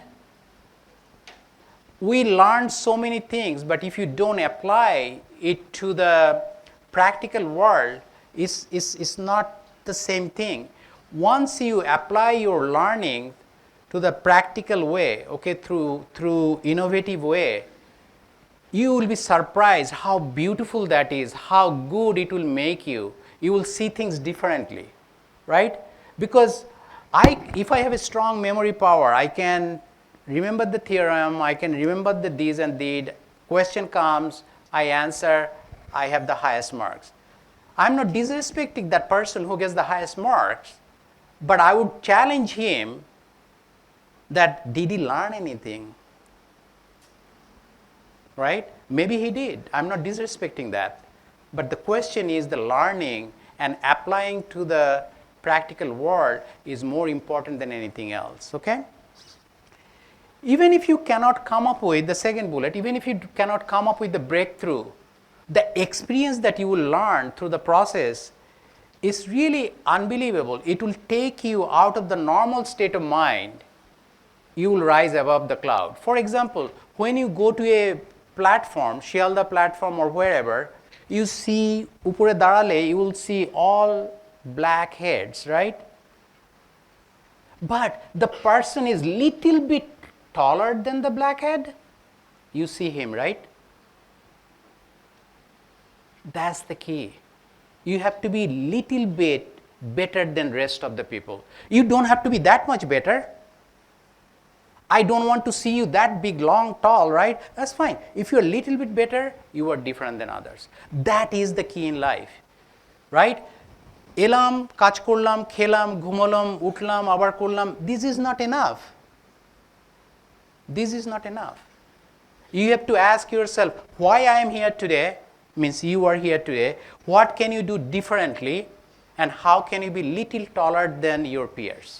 We learn so many things, but if you don't apply it to the practical world, it's not the same thing. Once you apply your learning to the practical way, okay, through innovative way, you will be surprised how beautiful that is, how good it will make you. You will see things differently, right? Because if I have a strong memory power, I can remember the theorem, I can remember the this and that. Question comes, I answer, I have the highest marks. I'm not disrespecting that person who gets the highest marks, but I would challenge him that did he learn anything? Right? Maybe he did. I'm not disrespecting that. But the question is the learning and applying to the practical world is more important than anything else, okay? Even if you cannot come up with the second bullet, even if you cannot come up with the breakthrough, the experience that you will learn through the process is really unbelievable. It will take you out of the normal state of mind. You will rise above the cloud. For example, when you go to a platform, Shialda platform or wherever, you see upure darale, you will see all black heads, right? But the person is little bit taller than the blackhead, you see him, right? That's the key. You have to be little bit better than rest of the people. You don't have to be that much better. I don't want to see you that big, long, tall, right? That's fine. If you're a little bit better, you are different than others. That is the key in life, right? এলাম, কাজ করলাম, খেলাম, ঘুমলাম, উঠলাম, আবার করলাম. This is not enough. This is not enough. You have to ask yourself, why I am here today, means you are here today, what can you do differently, and how can you be little taller than your peers?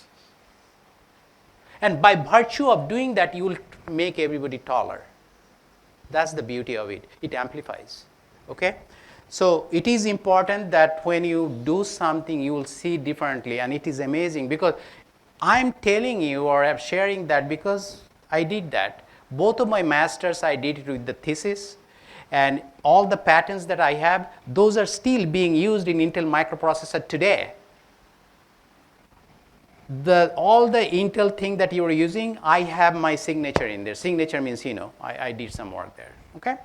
And by virtue of doing that, you will make everybody taller. That's the beauty of it. It amplifies. Okay? So it is important that when you do something, you will see differently, and it is amazing because I'm telling you or I'm sharing that because I did that. Both of my masters, I did it with the thesis, and all the patents that I have, those are still being used in Intel microprocessor today. All the Intel thing that you are using, I have my signature in there. Signature means, I did some work there. Okay?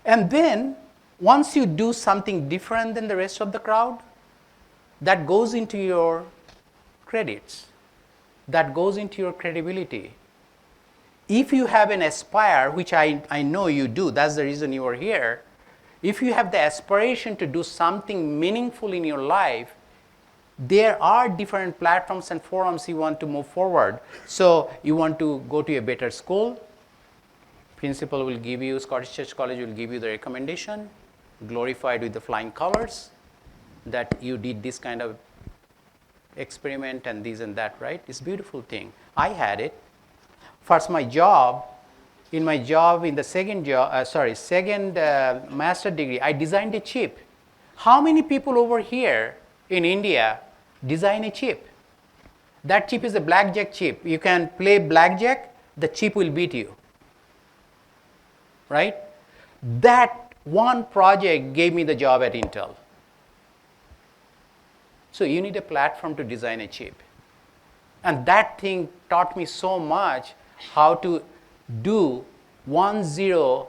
And then, once you do something different than the rest of the crowd, that goes into your credits. That goes into your credibility. If you have an aspire, which I know you do, that's the reason you are here. If you have the aspiration to do something meaningful in your life, there are different platforms and forums you want to move forward. So you want to go to a better school. Principal will give you, Scottish Church College will give you the recommendation, glorified with the flying colors, that you did this kind of experiment and this and that, right? It's a beautiful thing. I had it. First, my job, in the second master degree, I designed a chip. How many people over here in India design a chip? That chip is a blackjack chip. You can play blackjack, the chip will beat you. Right? That one project gave me the job at Intel. So you need a platform to design a chip. And that thing taught me so much how to do 1-0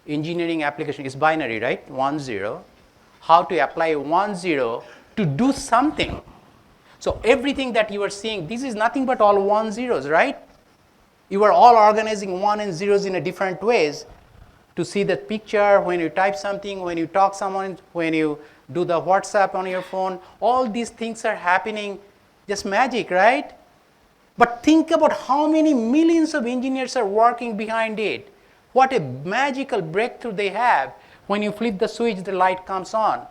engineering application. It's binary, right? 1-0. How to apply 1-0 to do something. So everything that you are seeing, this is nothing but all 1-0s, right? You are all organizing 1 and 0s in a different ways to see that picture when you type something, when you talk someone, when you do the WhatsApp on your phone. All these things are happening, just magic, right? But think about how many millions of engineers are working behind it. What a magical breakthrough they have. When you flip the switch, the light comes on.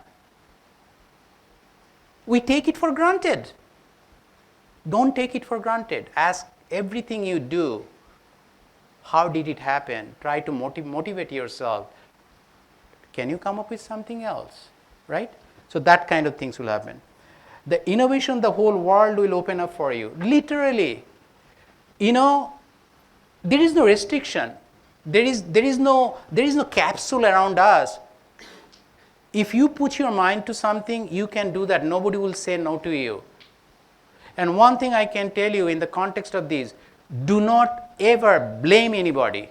We take it for granted. Don't take it for granted. Ask everything you do, how did it happen? Try to motivate yourself. Can you come up with something else? Right? So that kind of things will happen. The innovation, the whole world will open up for you. Literally. There is no restriction. There is no capsule around us. If you put your mind to something, you can do that. Nobody will say no to you. And one thing I can tell you in the context of this, do not ever blame anybody.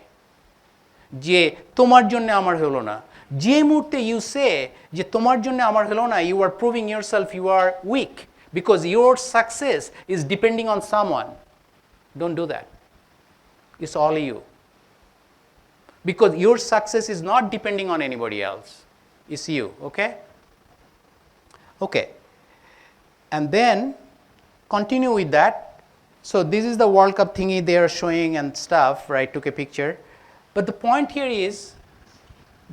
যে তোমার জন্য আমার হলো না, যে মুহূর্তে you say যে তোমার জন্য আমার হলো না, you are proving yourself you are weak because your success is depending on someone. Don't do that. It's all you. Because your success is not depending on anybody else. It's you, okay? Okay. And then continue with that. So this is the World Cup thingy they are showing and stuff, right? Took a picture. But the point here is,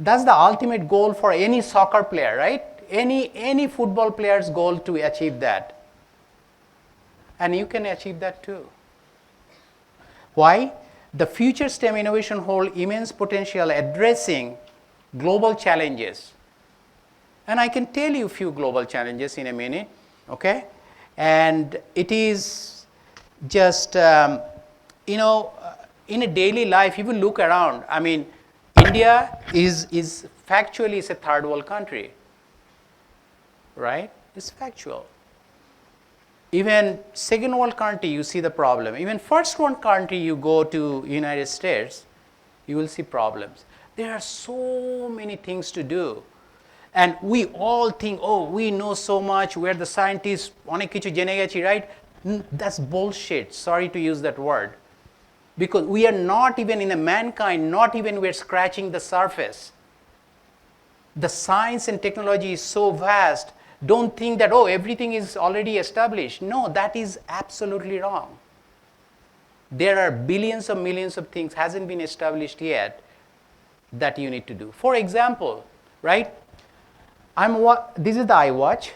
that's the ultimate goal for any soccer player, right? Any football player's goal to achieve that. And you can achieve that too. Why? The future STEM innovation hold immense potential addressing global challenges. And I can tell you a few global challenges in a minute, okay? And it is just, in a daily life, if you look around, I mean, India is factually is a third world country, right? It's factual. Even second world country, you see the problem. Even first world country, you go to United States, you will see problems. There are so many things to do. And we all think, oh, we know so much, we're the scientists, অনেক কিছু জেনে গেছি, right? That's bullshit. Sorry to use that word. Because we are not even in a mankind, not even we're scratching the surface. The science and technology is so vast. Don't think that, oh, everything is already established. No, that is absolutely wrong. There are billions of millions of things hasn't been established yet that you need to do. For example, right? This is the iWatch.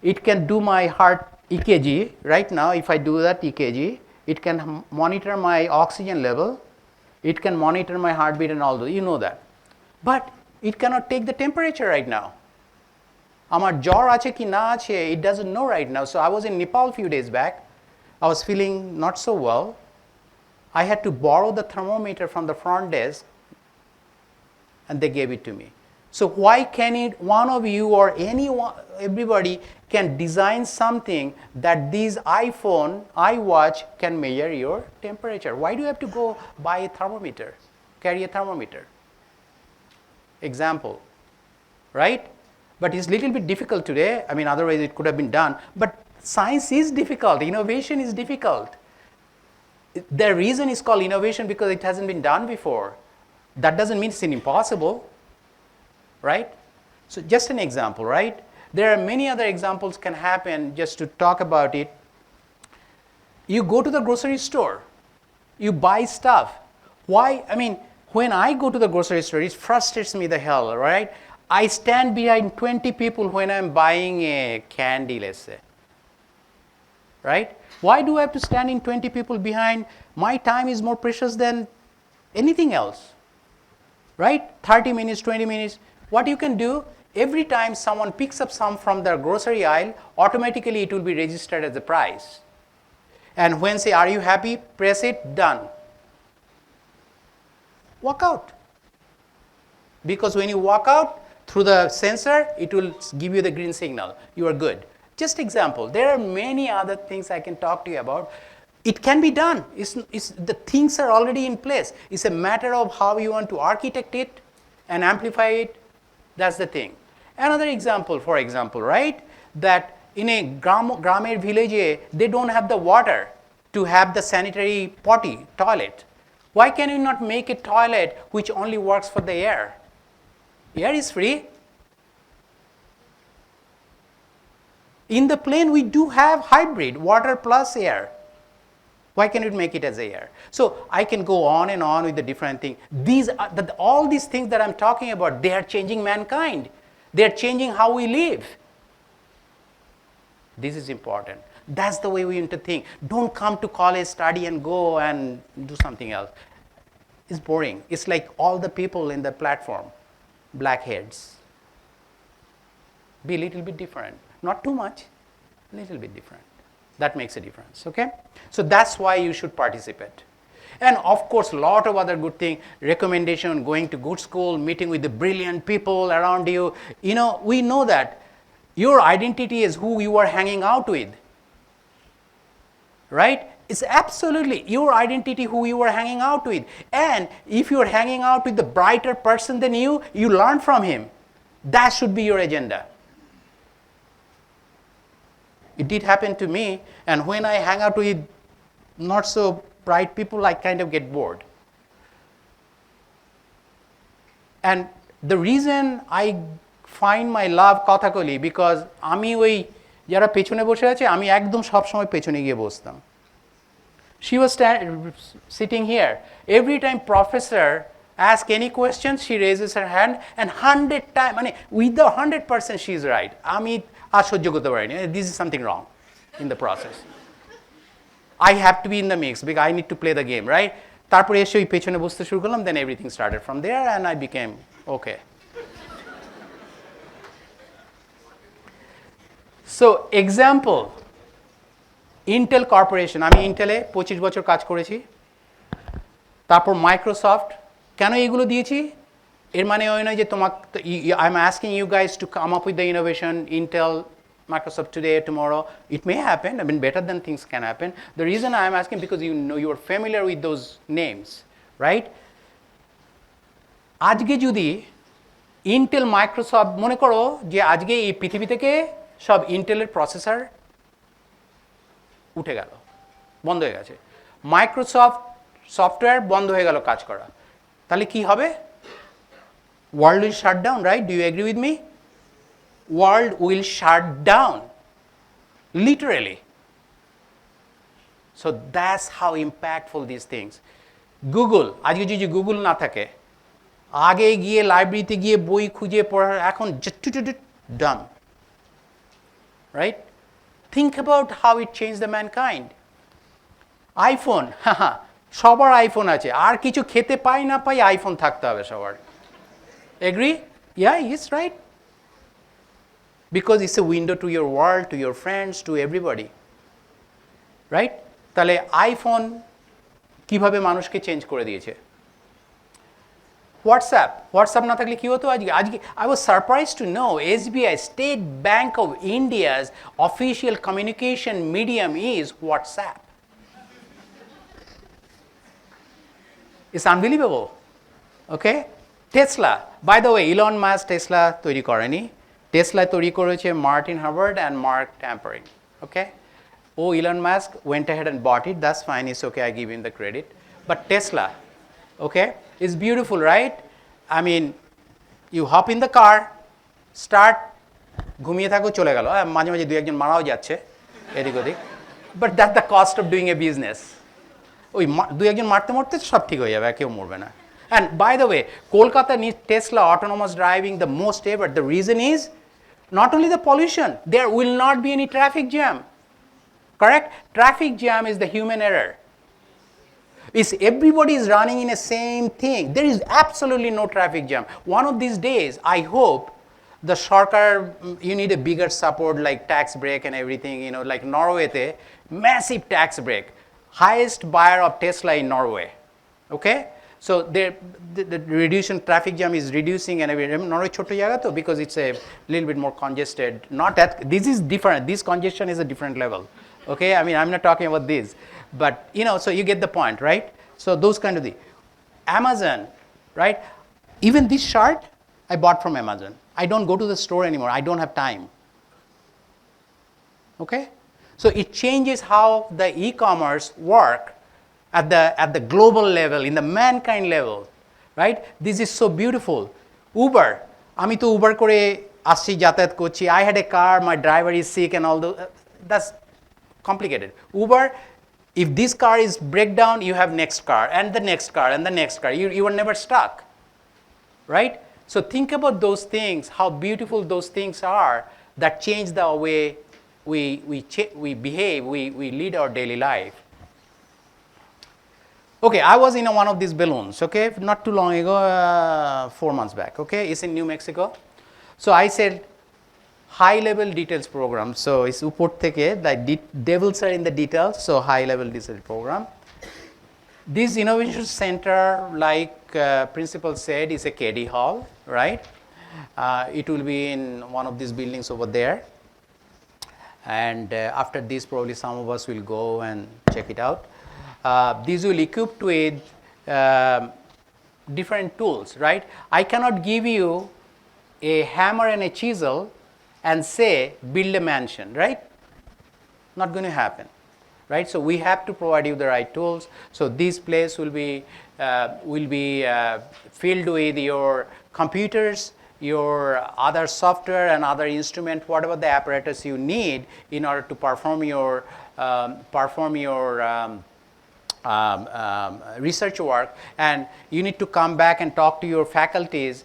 It can do my heart EKG. Right now, if I do that EKG, it can monitor my oxygen level. It can monitor my heartbeat and all that. You know that. But it cannot take the temperature right now. Amar জ্বর আছে কি না আছে, it doesn't know right now. So I was in Nepal a few days back. I was feeling not so well. I had to borrow the thermometer from the front desk, and they gave it to me. So why can't one of you or everybody can design something that this iWatch can measure your temperature? Why do you have to go buy a thermometer, carry a thermometer? Example, right? But it's a little bit difficult today. I mean, otherwise it could have been done. But science is difficult. Innovation is difficult. The reason it's called innovation because it hasn't been done before. That doesn't mean it's impossible, right? So just an example, right? There are many other examples can happen just to talk about it. You go to the grocery store. You buy stuff. Why? I mean, when I go to the grocery store, it frustrates me the hell, right? I stand behind 20 people when I'm buying a candy, let's say. Right? Why do I have to stand in 20 people behind? My time is more precious than anything else. Right? 30 minutes, 20 minutes. What you can do, every time someone picks up some from their grocery aisle, automatically it will be registered as a price. And when say, are you happy? Press it, done. Walk out. Because when you walk out, through the sensor, it will give you the green signal. You are good. Just example. There are many other things I can talk to you about. It can be done. The things are already in place. It's a matter of how you want to architect it and amplify it. That's the thing. Another example, for example, right? That in a gramer village, they don't have the water to have the sanitary potty, toilet. Why can you not make a toilet which only works for the air? Air is free. In the plane, we do have hybrid, water plus air. Why can't you make it as air? So I can go on and on with the different things. All these things that I'm talking about, they are changing mankind. They are changing how we live. This is important. That's the way we need to think. Don't come to college, study, and go and do something else. It's boring. It's like all the people in the platform. Blackheads. Be a little bit different. Not too much, a little bit different. That makes a difference, okay? So that's why you should participate. And of course, a lot of other good things, recommendation, going to good school, meeting with the brilliant people around you. You know, we know that your identity is who you are hanging out with, right? It's absolutely your identity who you are hanging out with. And if you are hanging out with the brighter person than you, you learn from him. That should be your agenda. It did happen to me, and when I hang out with not so bright people, I kind of get bored. And the reason I find my love Kathakali, because আমি ওই যারা পেছনে বসে আছে আমি একদম সব সময় পেছনে গিয়ে বসতাম. She was sitting here. Every time professor asks any question, she raises her hand, and 100 times, মানে with the 100% she is right. আমি আর সহ্য করতে পারিনি. This is something wrong in the process. I have to be in the mix because I need to play the game, right? তারপরে এসে ওই পেছনে বসতে শুরু করলাম, then everything started from there and I became okay. So example, Intel Corporation, আমি ইন্টেলে 25 বছর কাজ করেছি। তারপর মাইক্রোসফট, কেন এগুলো দিয়েছি? এর মানে ওই নয় যে I'm asking you guys to come up with the innovation, Intel, Microsoft today, tomorrow. It may happen. I mean, better than things can happen. The reason I'm asking because you know you are familiar with those names, right? আজকে যদি Intel, Microsoft মনে করো যে আজকে এই পৃথিবী থেকে সব ইন্টেলের প্রসেসর উঠে গেল, বন্ধ হয়ে গেছে। মাইক্রোসফট সফটওয়্যার বন্ধ হয়ে গেল কাজ করা, তাহলে কি হবে? World will shut down, right? Do you agree with me? World will shut down, literally. So that's how impactful these things. Google, আজকে যদি গুগল না থাকে, আগে গিয়ে লাইব্রেরিতে গিয়ে বই খুঁজে পড়ার, এখন done, right? Think about how it change the mankind. IPhone, সবার আইফোন আছে, আর কিছু খেতে পাই না পাই আইফোন থাকতে হবে সবার। Agree? Yeah, is right, because it's a window to your world, to your friends, to everybody, right? তাহলে আইফোন কিভাবে মানুষকে চেঞ্জ করে দিয়েছে। হোয়াটসঅ্যাপ না থাকলে কি হতো আজকে? I was surprise to know SBI, state bank of India's official communication medium is WhatsApp. It's unbelievable. Okay? Tesla, by the way, Elon Musk Tesla তৈরি করেনি, টেসলা তৈরি করেছে Martin Harvard and mark tampering. Okay, Elon Musk went ahead and bought it, that's fine, it's okay, I give him the credit. But Tesla, okay, is beautiful, right? I mean, you hop in the car, start, ঘুমিয়ে থাকো, চলে গেল। মাঝে মাঝে 2-1 জন মারাও যাচ্ছে এদিক ওদিক, but that's the cost of doing a business. ওই 2-1 জন মারতে মারতে সব ঠিক হয়ে যাবে, কেউ মরবে না। And by the way, Kolkata needs Tesla autonomous driving the most ever. The reason is not only the pollution, there will not be any traffic jam. Correct? Traffic jam is the human error. Is everybody is running in a same thing. There is absolutely no traffic jam. One of these days, I hope the Sarkar, you need a bigger support like tax break and everything, like Norway, massive tax break. Highest buyer of Tesla in Norway. Okay? So the reduction traffic jam is reducing, and Norway chotto jaga to, because it's a little bit more congested. Not that this is different. This congestion is a different level. Okay, I mean, I'm not talking about this, but so you get the point, right? So those kind of things. Amazon, right? Even this shirt I bought from Amazon. I don't go to the store anymore. I don't have time. Okay, so it changes how the e-commerce work at the global level, in the mankind level, right? This is so beautiful. Uber, আমি তো Uber করে আসছি, যাতায়াত করছি, I had a car, my driver is sick and all those, that's complicated. Uber, if this car is breakdown, you have next car and the next car and the next car. You are never stuck, right? So think about those things, how beautiful those things are that change the way we behave, we lead our daily life. Okay, I was in one of these balloons, okay, not too long ago, 4 months back, okay, it's in New Mexico. So I said, high level details program, so it's upor theke, like devils are in the details, so high level details program. This innovation center, like principal said, is a KD hall, right? It will be in one of these buildings over there, and after this probably some of us will go and check it out. These will equipped with different tools, right? I cannot give you a hammer and a chisel and say build a mansion, right? Not going to happen, right? So we have to provide you the right tools. So this place will be filled with your computers, your other software and other instrument, whatever the apparatus you need in order to perform your research work. And you need to come back and talk to your faculties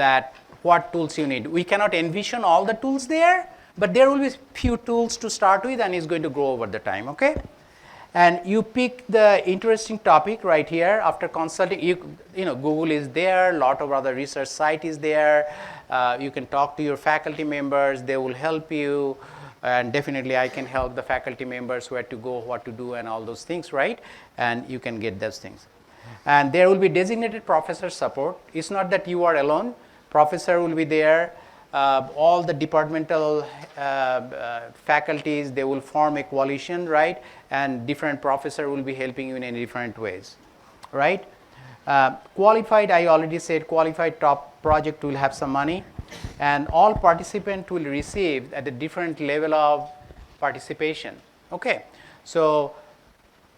that what tools you need. We cannot envision all the tools there, but there will be few tools to start with, and it's going to grow over the time, okay? And you pick the interesting topic right here. After consulting, Google is there, a lot of other research site is there. You can talk to your faculty members, they will help you, and definitely I can help the faculty members where to go, what to do, and all those things, right? And you can get those things. And there will be designated professor support. It's not that you are alone. Professor will be there, all the departmental faculties, they will form a coalition, right? And different professor will be helping you in different ways, right? Qualified, I already said, qualified top project will have some money, and all participants will receive at a different level of participation, okay? So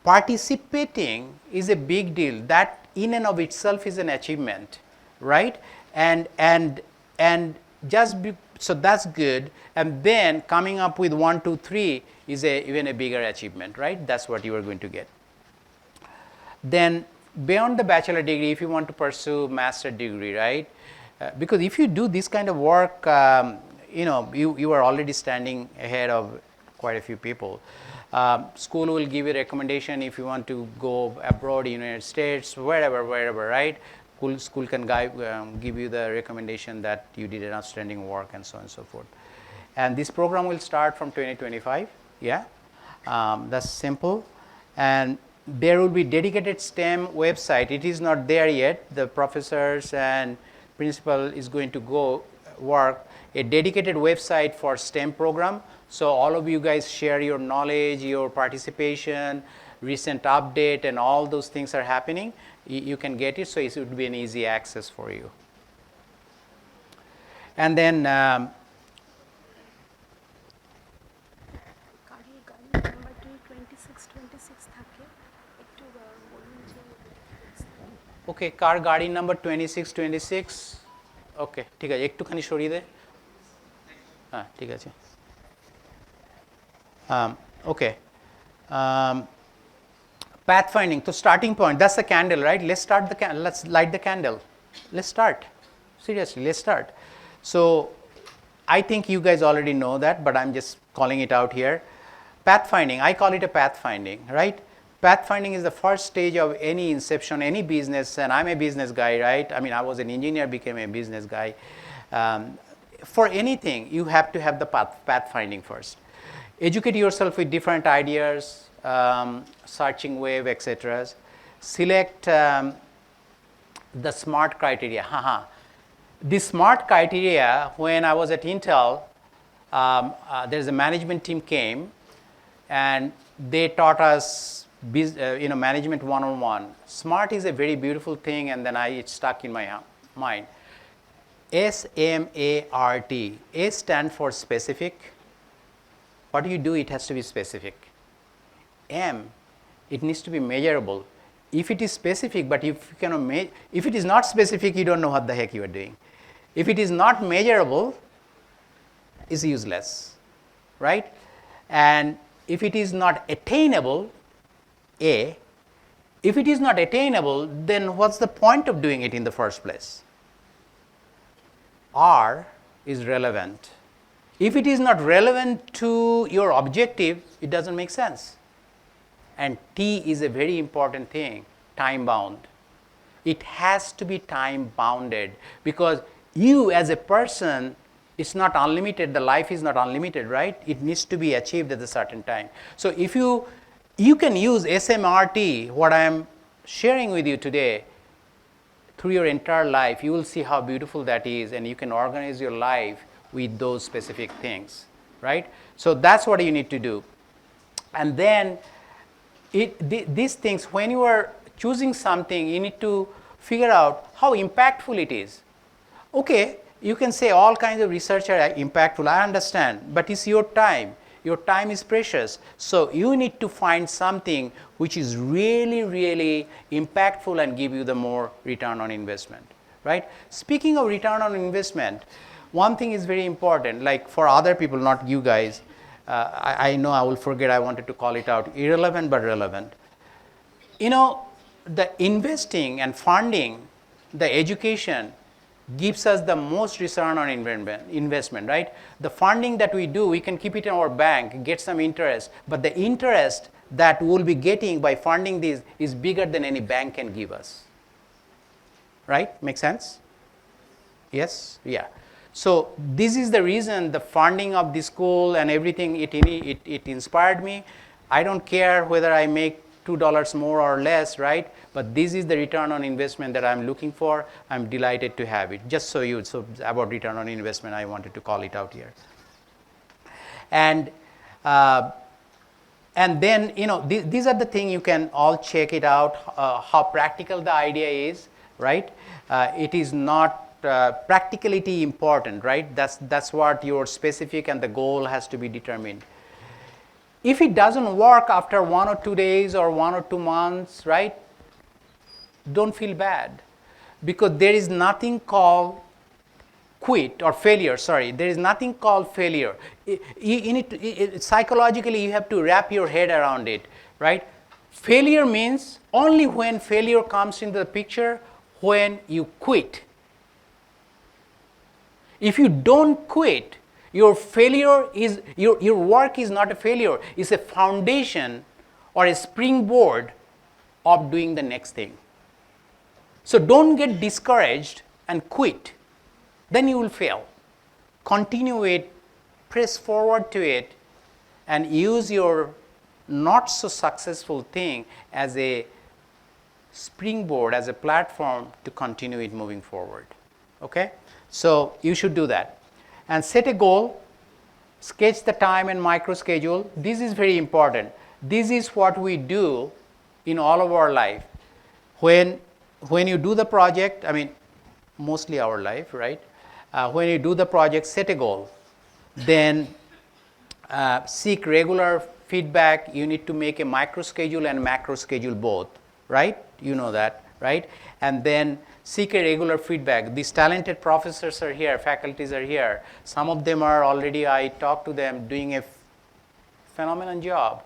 participating is a big deal. That in and of itself is an achievement, right? And just be, so that's good. And then coming up with 1, 2, 3 is even a bigger achievement, right? That's what you are going to get. Then beyond the bachelor degree, if you want to pursue master degree, right? Because if you do this kind of work, you are already standing ahead of quite a few people. School will give you recommendation if you want to go abroad, United States, wherever, right? School can give you the recommendation that you did an outstanding work and so on and so forth. And this program will start from 2025. Yeah, that's simple. And there will be dedicated STEM website. It is not there yet. The professors and principal is going to go work a dedicated website for STEM program. So all of you guys share your knowledge, your participation, recent update, and all those things are happening. You can get it, so it would be an easy access for you. And then ওকে কার গাড়ি number 2626 ওকে ঠিক আছে একটুখানি সরিয়ে দে হ্যাঁ ঠিক আছে ওকে pathfinding so starting point that's the candle right let's light the candle let's start seriously let's start so I think you guys already know that but I'm just calling it out here pathfinding I call it a pathfinding right pathfinding is the first stage of any inception, any business, and I'm a business guy, right? I mean, I was an engineer, became a business guy. For anything, you have to have the pathfinding first. Educate yourself with different ideas, searching wave, etc. Select the SMART criteria. The SMART criteria, when I was at Intel, there's a management team came, and they taught us management 101. SMART is a very beautiful thing, and then it stuck in my mind. SMART. A stands for specific. What do you do? It has to be specific. M, it needs to be measurable. If it is specific, but if it is not specific, you don't know what the heck you are doing. If it is not measurable, it's useless, right? And if it is not attainable, A, if it is not attainable, then what's the point of doing it in the first place? R is relevant. If it is not relevant to your objective, it doesn't make sense. And T is a very important thing, time bound. It has to be time bounded because you as a person, it's not unlimited, the life is not unlimited, right? It needs to be achieved at a certain time. So if you can use SMRT, what I am sharing with you today, through your entire life. You will see how beautiful that is, and you can organize your life with those specific things, right? So that's what you need to do. And then these things, when you are choosing something, you need to figure out how impactful it is. Okay, you can say all kinds of research are impactful, I understand, but it's your time. Your time is precious. So you need to find something which is really, really impactful and give you the more return on investment, right? Speaking of return on investment, one thing is very important, like for other people, not you guys, I know I will forget, I wanted to call it out, irrelevant but relevant. The investing and funding, the education, gives us the most return on investment, right? The funding that we do, we can keep it in our bank, get some interest, but the interest that we'll be getting by funding this is bigger than any bank can give us, right? Make sense? Yes? Yeah. So this is the reason the funding of the school and everything, it inspired me. I don't care whether I make $2 more or less, right? But this is the return on investment that I'm looking for. I'm delighted to have it. Just so about return on investment, I wanted to call it out here. And then, these are the things you can all check it out, how practical the idea is, right? It is not practicality important, right? That's what your specific and the goal has to be determined. If it doesn't work after 1 or 2 days or 1 or 2 months, right, don't feel bad, because there is nothing called quit or failure. Sorry, there is nothing called failure. You need to, psychologically, you have to wrap your head around it, right? Failure means only when failure comes into the picture, when you quit. If you don't quit, your failure is, your work is not a failure, it's a foundation or a springboard of doing the next thing. So don't get discouraged and quit, then you will fail. Continue it, press forward to it, and use your not so successful thing as a springboard, as a platform to continue it moving forward. Okay? So you should do that. And set a goal, sketch the time and micro schedule. This is very important. This is what we do in all of our life. When you do the project, I mean, mostly our life, right? When you do the project, set a goal. Then seek regular feedback. You need to make a micro schedule and macro schedule both, right? You know that, right? And then seek a regular feedback. These talented professors are here, faculties are here. Some of them are already, I talked to them, doing a phenomenal job.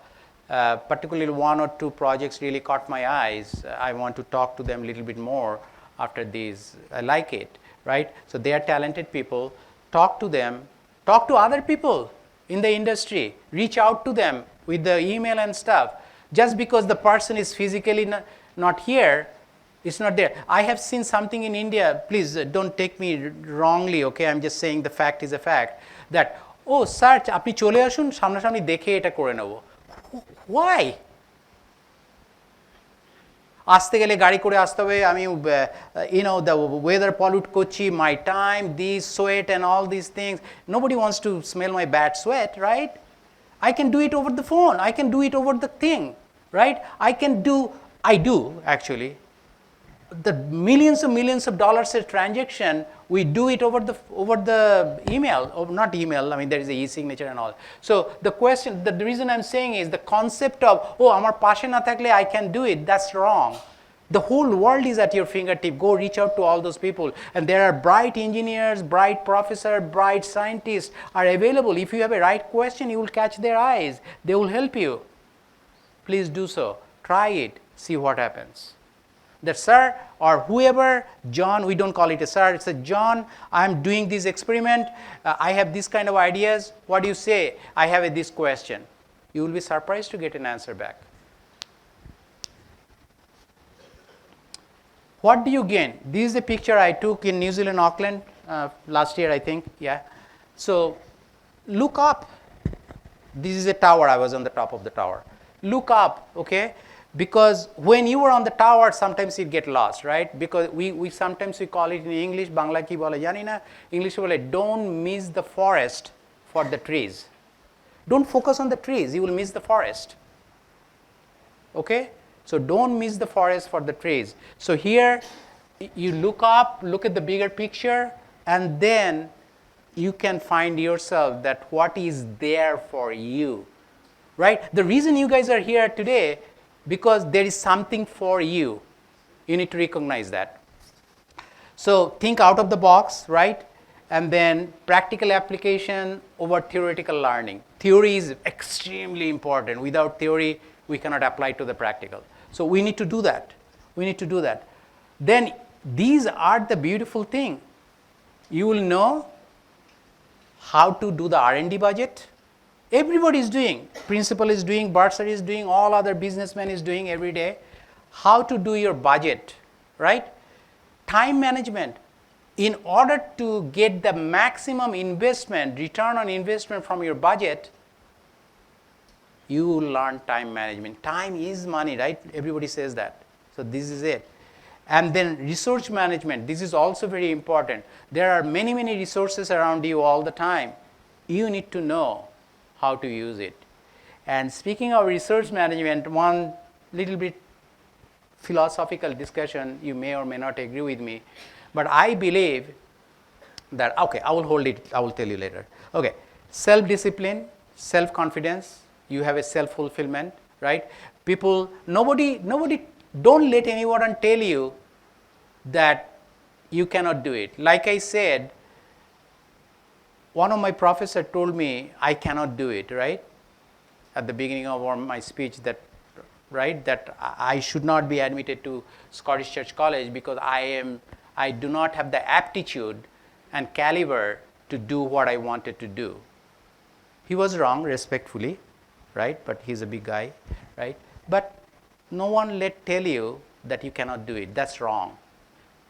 Particularly 1 or 2 projects really caught my eyes. I want to talk to them a little bit more after these. I like it, right? So they are talented people. Talk to them. Talk to other people in the industry. Reach out to them with the email and stuff. Just because the person is physically not here, it's not there. I have seen something in India, please don't take me wrongly, okay? I'm just saying the fact is a fact, that, oh, sir, আপনি চলে আসুন, সামনাসামনি দেখে এটা করে নেব. Why? আসতে গেলে গাড়ি করে আসতে হবে, আমি the weather pollute করছি, my time, this sweat and all these things. Nobody wants to smell my bad sweat, right? I can do it over the phone. I can do it over the thing, right? I do actually. The millions of dollars a transaction, we do it over the email, or not email, I mean there is a e-signature and all. So the question, the reason I'm saying is the concept of, oh, amar pashe na thakle I can do it, that's wrong. The whole world is at your fingertip. Go reach out to all those people, and there are bright engineers, bright professors, bright scientists are available. If you have a right question, you will catch their eyes, they will help you. Please do so, try it, see what happens. That, sir, or whoever, John, we don't call it a sir, it's a John, I'm doing this experiment, I have this kind of ideas, what do you say? I have this question. You will be surprised to get an answer back. What do you gain? This is a picture I took in New Zealand, Auckland, last year, I think, yeah. So look up. This is a tower, I was on the top of the tower. Look up, okay? Because when you are on the tower, sometimes you get lost, right? Because we sometimes we call it in English, Bangla ki bole jani na, English bole, don't miss the forest for the trees. Don't focus on the trees, you will miss the forest. Okay? So don't miss the forest for the trees. So here, you look up, look at the bigger picture, and then you can find yourself that what is there for you, right? The reason you guys are here today, because there is something for you. You need to recognize that. So think out of the box, right? And then practical application over theoretical learning. Theory is extremely important. Without theory, we cannot apply to the practical. So we need to do that. We need to do that. Then these are the beautiful thing. You will know how to do the R&D budget. Everybody is doing, principal is doing, bursar is doing, all other businessmen is doing every day. How to do your budget, right? Time management. In order to get the maximum investment, return on investment from your budget, you learn time management. Time is money, right? Everybody says that. So this is it. And then resource management. This is also very important. There are many resources around you all the time. You need to know how to use it. And speaking of research management, one little bit philosophical discussion, you may or may not agree with me, but I believe that, okay, I will hold it, I will tell you later. Okay, self-discipline, self-confidence, You have a self-fulfillment, right? People, nobody, don't let anyone tell you that you cannot do it. Like I said, one of my professors told me I cannot do it, right? At the beginning of my speech, that, right, that I should not be admitted to Scottish Church College because I do not have the aptitude and caliber to do what I wanted to do. He was wrong, respectfully, right? But he's a big guy, right? But no one tell you that you cannot do it. That's wrong.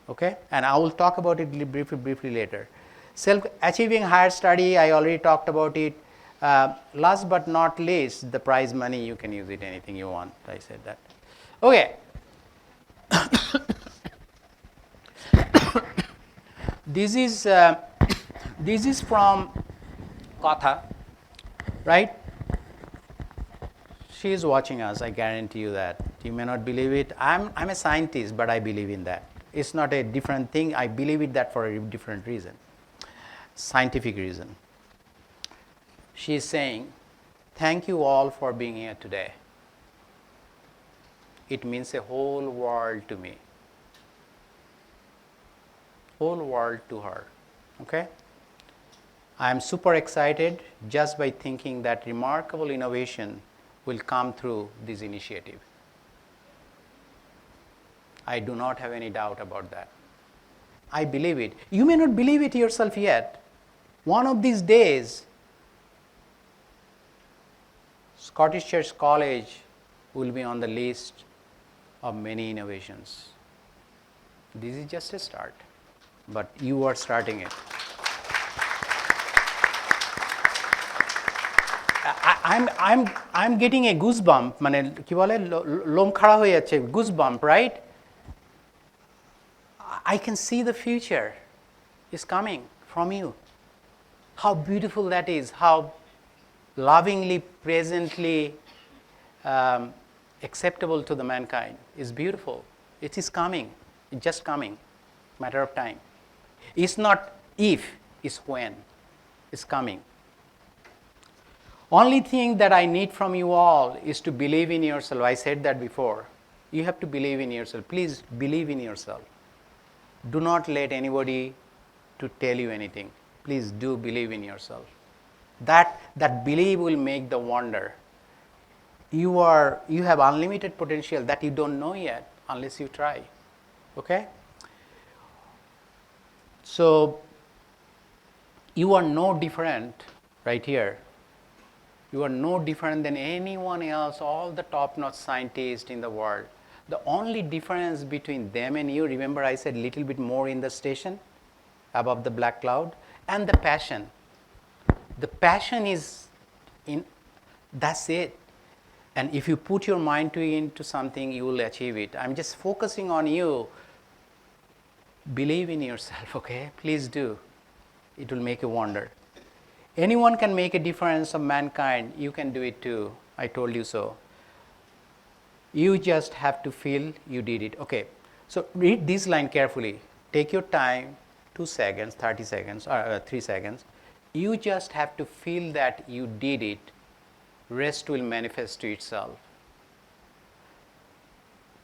Okay? And I will talk about it briefly later. Self-achieving higher study, I already talked about it. Last but not least, the prize money, you can use it anything you want. I said that. Okay. This is from Katha, right? She is watching us, I guarantee you that. You may not believe it. I'm a scientist, but I believe in that. It's not a different thing. I believe in that for a different reason, scientific reason. She is saying, thank you all for being here today. It means a whole world to me. Whole world to her. Okay? I am super excited just by thinking that remarkable innovation will come through this initiative. I do not have any doubt about that. I believe it. You may not believe it yourself yet. One of these days, Scottish Church College will be on the list of many innovations. This is just a start, but you are starting it. I'm getting a goosebump, মানে কি বলে লোম খাড়া হয়ে যাচ্ছে, goosebump, right? I can see the future is coming from you. How beautiful that is, how lovingly, presently acceptable to the mankind is beautiful. It is coming, it's just coming, matter of time. It's not if, it's when, it's coming. Only thing that I need from you all is to believe in yourself. I said that before. You have to believe in yourself. Please believe in yourself. Do not let anybody to tell you anything. Please do believe in yourself. That belief will make the wonder. You have unlimited potential that you don't know yet unless you try. Okay? So you are no different right here. You are no different than anyone else, all the top-notch scientists in the world. The only difference between them and you, remember I said little bit more in the station above the black cloud, and the passion. The passion is in, that's it. And if you put your mind into something, you will achieve it. I'm just focusing on you. Believe in yourself, okay? Please do. It will make a wonder. Anyone can make a difference of mankind. You can do it too. I told you so. You just have to feel you did it. Okay, so read this line carefully. Take your time, 2 seconds, 30 seconds, or 3 seconds. You just have to feel that you did it. Rest will manifest to itself.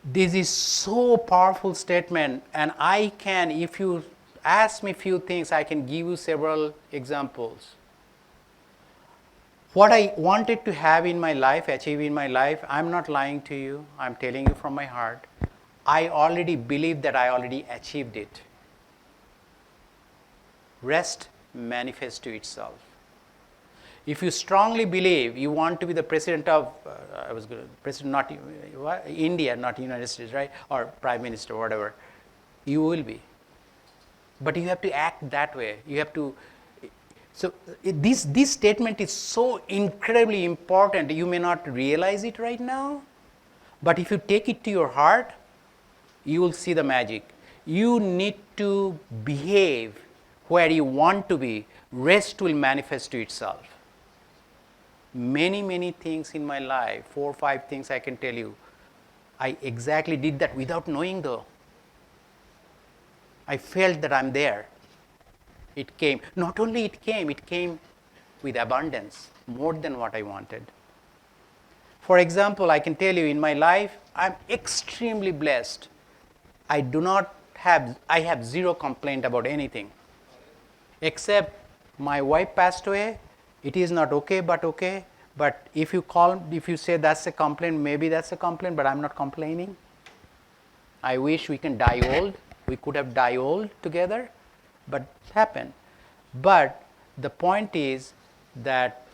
This is so powerful statement, and I can, if you ask me few things, I can give you several examples. What I wanted to have in my life, achieve in my life, I'm not lying to you, I'm telling you from my heart. I already believe that I already achieved it. Rest manifests to itself. If you strongly believe you want to be the president of, president not India, not United States, right? Or prime minister, whatever, you will be. But you have to act that way. You have to. So this statement is so incredibly important. You may not realize it right now, but if you take it to your heart, you will see the magic. You need to behave where you want to be. Rest will manifest to itself. Many things in my life, 4 or 5 things I can tell you, I exactly did that without knowing though. I felt that I'm there. It came. Not only it came with abundance, more than what I wanted. For example, I can tell you in my life, I'm extremely blessed. I have zero complaint about anything. Except my wife passed away. It is not okay, but okay. But if you say that's a complaint, maybe that's a complaint, but I'm not complaining. I wish we can die old. We could have died old together, but it happened. But the point is that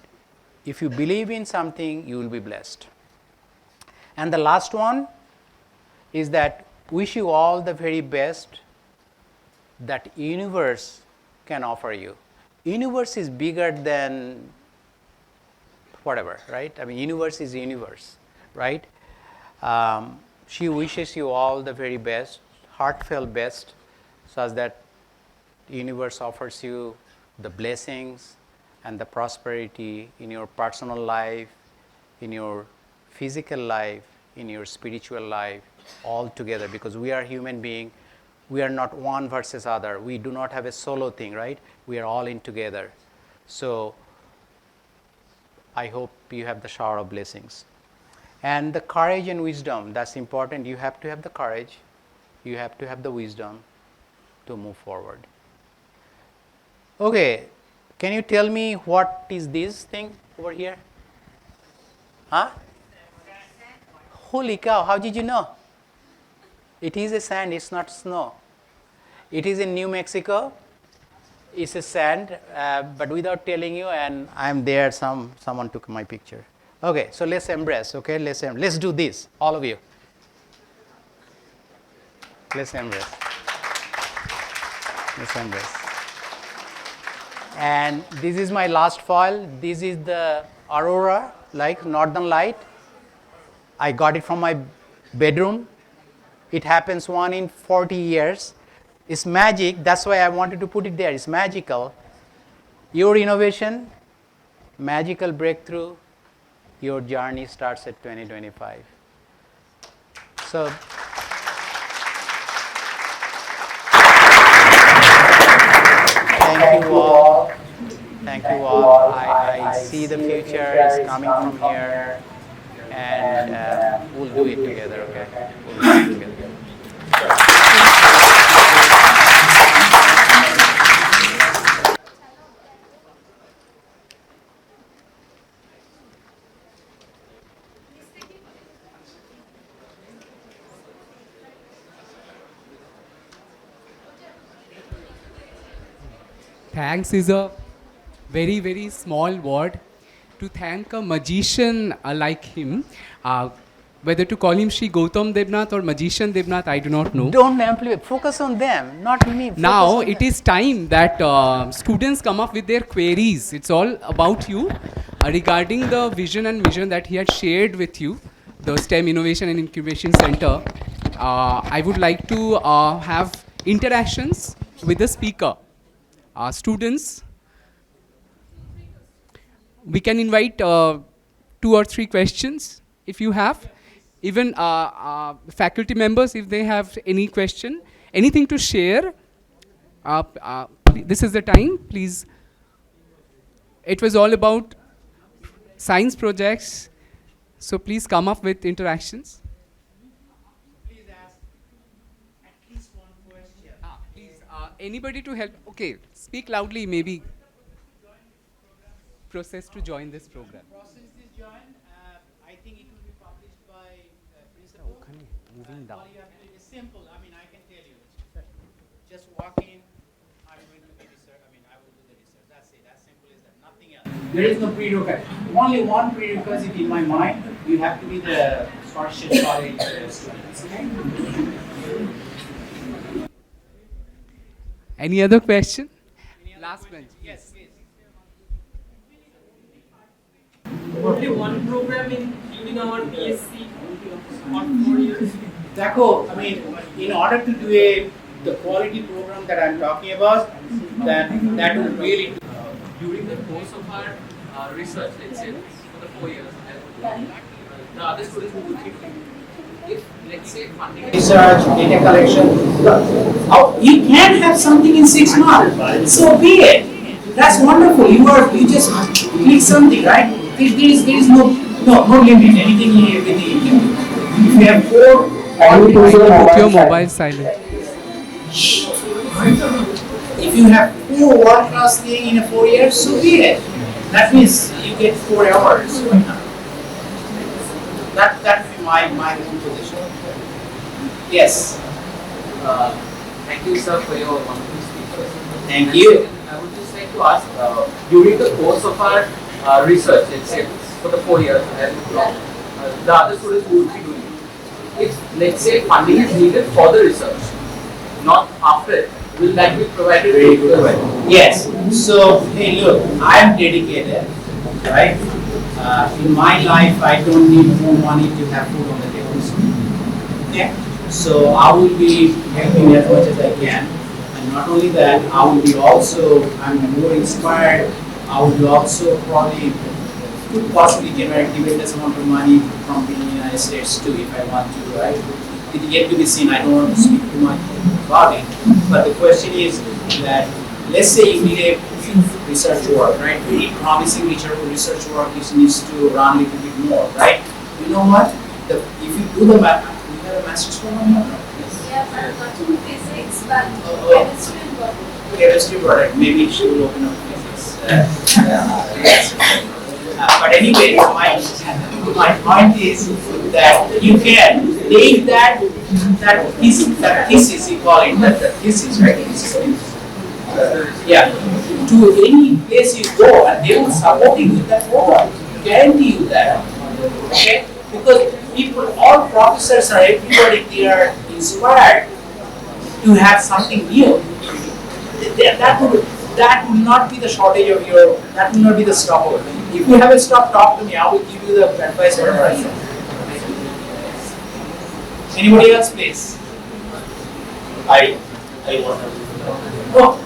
if you believe in something, you will be blessed. And the last one is that wish you all the very best that universe can offer you. Universe is bigger than whatever, right? I mean, universe is universe, right? She wishes you all the very best, heartfelt best, such that the universe offers you the blessings and the prosperity in your personal life, in your physical life, in your spiritual life, all together, because we are human beings. We are not one versus other. We do not have a solo thing, right? We are all in together. So I hope you have the shower of blessings. And the courage and wisdom, that's important. You have to have the courage. You have to have the wisdom to move forward. Okay, can you tell me what is this thing over here? Huh? Holy cow, how did you know? It is a sand, it's not snow. It is in New Mexico. It's a sand, but without telling you, and I'm there, someone took my picture. Okay, so let's embrace, okay? Let's do this, all of you. Let's embrace. Let's embrace. And this is my last foil. This is the aurora, like northern light. I got it from my bedroom. It happens 1 in 40 years. It's magic. That's why I wanted to put it there. It's magical. Your innovation, magical breakthrough, your journey starts at 2025. So, thank you all. Thank you all. I see the future is coming from here, and we'll do it together, okay? We'll do it together. Thanks is a very, very small word to thank a magician like him. Whether to call him Shri Gautam Debnath or Magician Debnath, I do not know. Don't amplify. Focus on them, not me. Focus Now on it them. is time that students come up with their queries. It's all about you regarding the vision and mission that he had shared with you, the STEM Innovation and Incubation Center. I would like to have interactions with the speaker. Students, we can invite 2 or 3 questions if you have. Even faculty members, if they have any question, anything to share, this is the time, please. It was all about science projects, so please come up with interactions. Please ask at least one question. Please, anybody to help? Okay, speak loudly, maybe. Process to join this program. Process is joined. I think it will be published by principal. All you have to do is simple. I mean, I can tell you. Just walk in. I'm going to be research. I mean, I will do the research. That's it. As simple as that. Nothing else. There is no prerequisite. Only one prerequisite in my mind. You have to be the Spartian College students. Any other question? Last bench. Yes, please. Only one program including our BSc on 4 years. Daco, I mean, in order to do the quality program that I'm talking about, then that will really. During the course of our research, let's say, for the 4 years, the other students who would be, if, let's say, funding Research, data collection. You can have something in 6 months, so be it. That's wonderful. You just click something, right? There is no No, no limit. Anything, everything you can do. If you have 4 Put your silent. mobile silent. if you have 4 world-class thing in a 4 years, so be it. That means you get 4 hours right now. That would be my own position. Yes. Thank you, sir, for your wonderful speech. Thank you. I would just like to ask, during the course of our research, let's say for the 4 years, as you know, the other students would be doing it. If, let's say, funding is needed for the research, not after it, will that be provided? Very good. Yes. So, hey, look, I am dedicated, right? In my life, I don't need more money to have food on the table. Okay? So, I will be helping as much as I can. And not only that, I will be also, I'm more inspired. I will be also probably could possibly generate tremendous amount of money from the United States too, if I want to, right? It yet to be seen. I don't want to speak too much about it. But the question is that, let's say you need a research work, right? Very promising research work, which needs to run a little bit more, right? You know what? If you do the math, you have a master's program or not? Yeah, but not in physics, but chemistry and botany. Chemistry product, maybe it should open up physics. But anyway, my point is that you can take that thesis, you call it, that thesis, right? Yeah, to any place you go, and they will support you with that program. Guarantee you that. Okay? Because people, all professors are everybody, they are inspired to have something new. That would not be the shortage of your, that would not be the stopper. If you have a stop, talk to me. I will give you the advice whatever I know. Anybody else, please? I want to. Oh.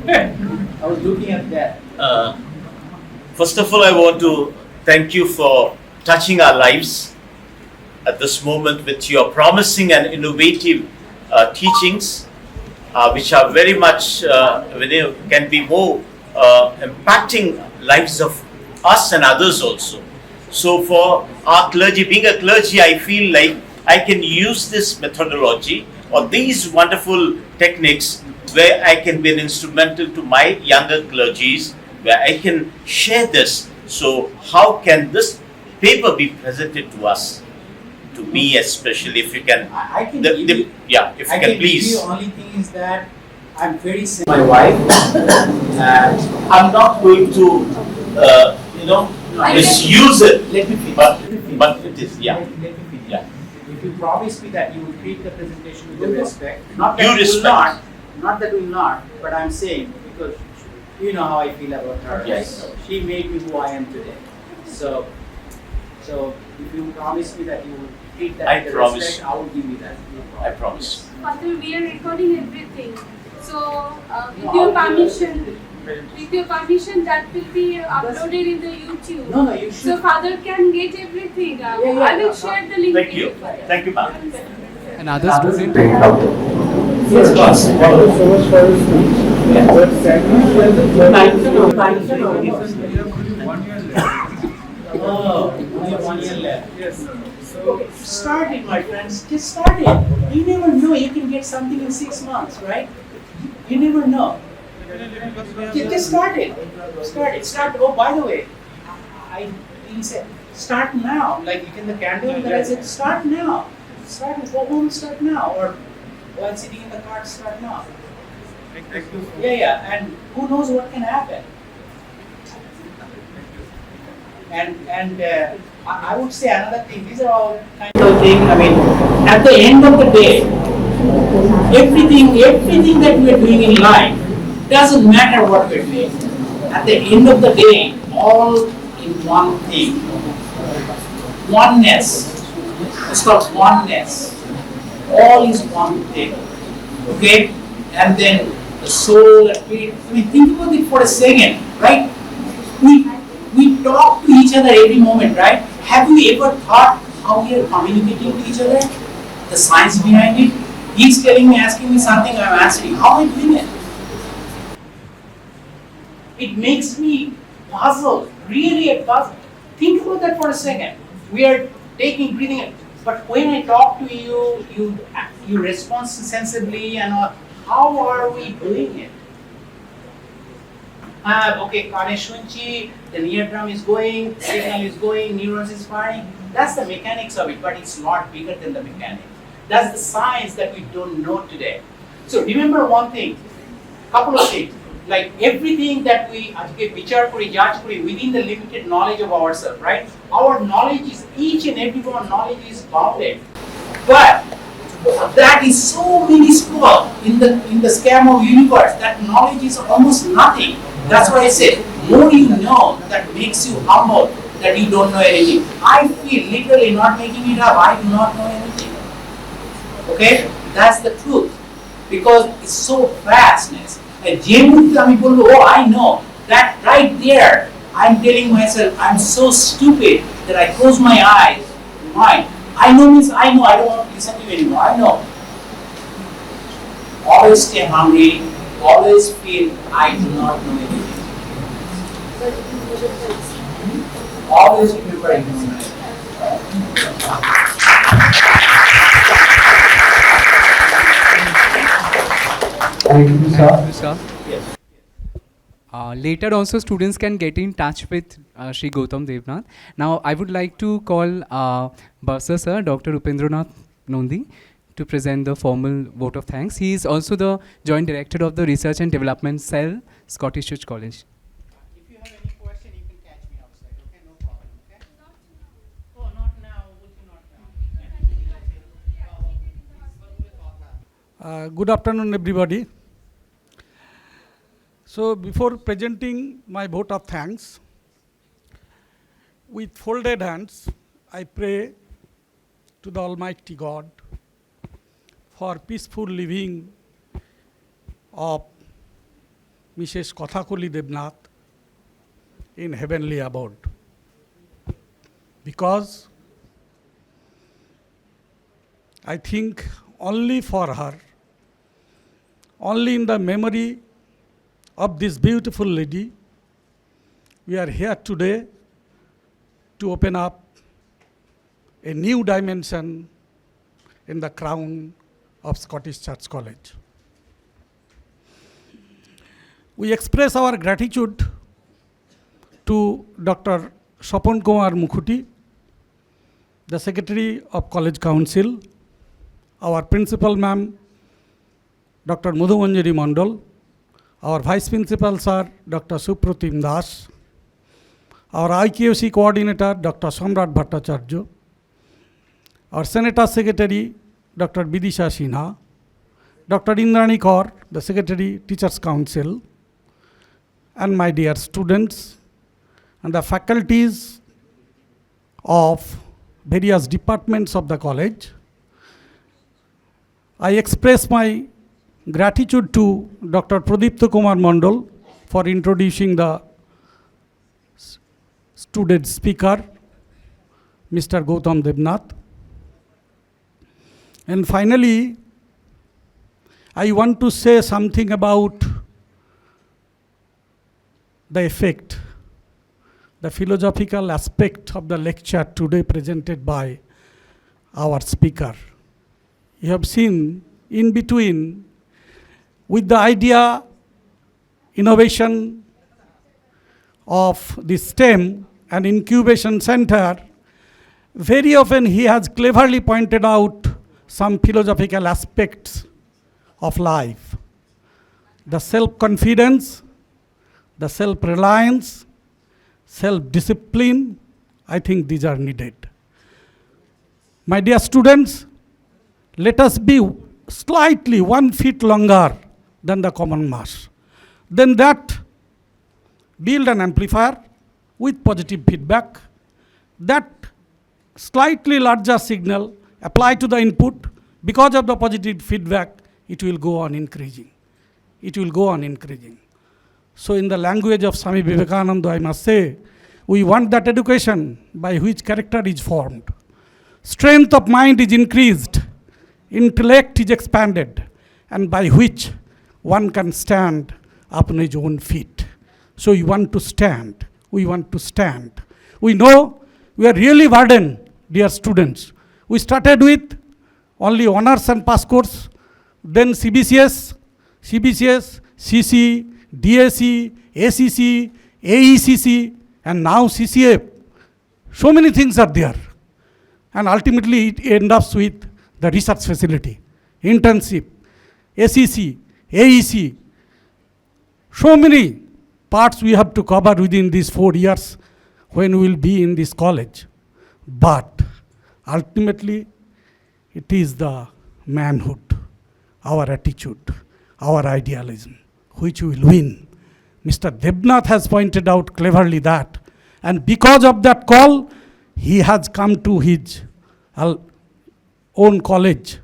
I was looking at that. First of all, I want to thank you for touching our lives at this moment with your promising and innovative teachings, which are very much can be more impacting lives of us and others also. So for our clergy, being a clergy, I feel like I can use this methodology or these wonderful techniques where I can be an instrumental to my younger clergies, where I can share this. So how can this paper be presented to us? To me especially, if you can, I can give you, yeah, if you can please. Give you, only thing is that I'm very simple. My wife, I'm not going to, misuse it. Let me finish. But it is, yeah. Let me finish. Yeah. If you promise me that you will treat the presentation with the respect, not Due that you will respect. not that you will not, but I'm saying because you know how I feel about her. Yes. Right? She made me who I am today. So if you promise me that you will treat that I with promise. respect, I will give you that. No problem. I promise. Father, we are recording everything. So, with your permission, that will be uploaded in the YouTube. No, you should. So, Father can get everything. I will share the link. Thank you. Thank you, ma'am. Another student. Yes, boss. Oh, only 1 year left. Yes, sir. So start it, my friends. Just start it. You never know. You can get something in 6 months, right? You never know. Just start it. Start it. Start. Oh, by the way, I didn't say start now. Like you can the candle that I said start now. Start. Go home. Start now. Or while sitting in the car, start now. Yeah. And who knows what can happen. And I would say another thing, these are all kind of things, I mean, at the end of the day, everything that we are doing in life, doesn't matter what we're doing. At the end of the day, all in one thing. Oneness. It's called oneness. All is one thing. Okay? And then the soul, I mean, think about it for a second, right? We talk to each other every moment, right? Have you ever thought how we are communicating to each other? The science behind it? He's telling me, asking me something, I'm answering. How am I doing it? It makes me puzzled, really a puzzle. Think about that for a second. We are taking breathing, but when I talk to you, you respond sensibly, and how are we doing it? Okay, Kane Shunchi, the eardrum is going, signal is going, neurons is firing. That's the mechanics of it, but it's not bigger than the mechanics. That's the science that we don't know today. So remember one thing, couple of things, like everything that we vichar kori, judge kori within the limited knowledge of ourselves, right? Our knowledge is, each and every one knowledge is bounded. But that is so minuscule in the scheme of universe that knowledge is almost nothing. That's why I said, more you know, that makes you humble, that you don't know anything. I feel literally not making it up, I do not know anything. Okay? That's the truth. Because it's so vastness. And oh, I know. That right there, I'm telling myself, I'm so stupid that I close my eyes. Why? I know means I know, I don't want to listen to you anymore. I know. Always stay hungry, always feel I do not know anything. Always prepare ignorance. Thank you, sir. Thank you, sir. Yes. Later also students can get in touch with Shri Gautam Debnath. Now I would like to call Bursar sir, Dr. Upendranath Nondi, to present the formal vote of thanks. He is also the Joint Director of the Research and Development Cell, Scottish Church College. If you have any question, you can catch me outside, okay? No problem, okay? Oh, not now. Not now. Good afternoon, everybody. So, before presenting my vote of thanks, with folded hands, I pray to the Almighty God for peaceful living of Mrs. Kathakali Debnath in heavenly abode. Because I think only for her, only in the memory of this beautiful lady, we are here today to open up a new dimension in the crown of Scottish Church College. We express our gratitude to Dr. Swapan Kumar Mukhuti, the Secretary of College Council, our Principal Ma'am, Dr. Madhumanjari Mandal, our Vice Principal Sir, Dr. Supratim Das, our IQC Coordinator, Dr. Samrat Bhattacharya, our Senator Secretary, Dr. Bidisha Sinha, Dr. Indrani Kaur, the Secretary, Teachers Council, and my dear students, and the faculties of various departments of the college. I express my gratitude to Dr. Pradipta Kumar Mandal for introducing the student speaker, Mr. Gautam Debnath. And finally, I want to say something about the effect, the philosophical aspect of the lecture today presented by our speaker. You have seen in between, with the idea, innovation of the STEM and Incubation Center, very often he has cleverly pointed out some philosophical aspects of life. The self-confidence, the self-reliance, self-discipline, I think these are needed. My dear students, let us be slightly 1 feet longer than the common mass. Then that build an amplifier with positive feedback. That slightly larger signal apply to the input. Because of the positive feedback, it will go on increasing. It will go on increasing. So in the language of Swami Vivekananda, I must say, we want that education by which character is formed. Strength of mind is increased, intellect is expanded, and by which one can stand upon his own feet. So you want to stand we want to stand. We know we are really burdened, dear students. We started with only honors and pass course, then CBCS, CC, DSE, ACC, AECC, and now CCA. So many things are there. And ultimately it ends up with the research facility, internship, ACC, AEC. So many parts we have to cover within these 4 years when we will be in this college. But ultimately, it is the manhood, our attitude, our idealism, which will win. Mr. Debnath has pointed out cleverly that, and because of that call, he has come to his own college,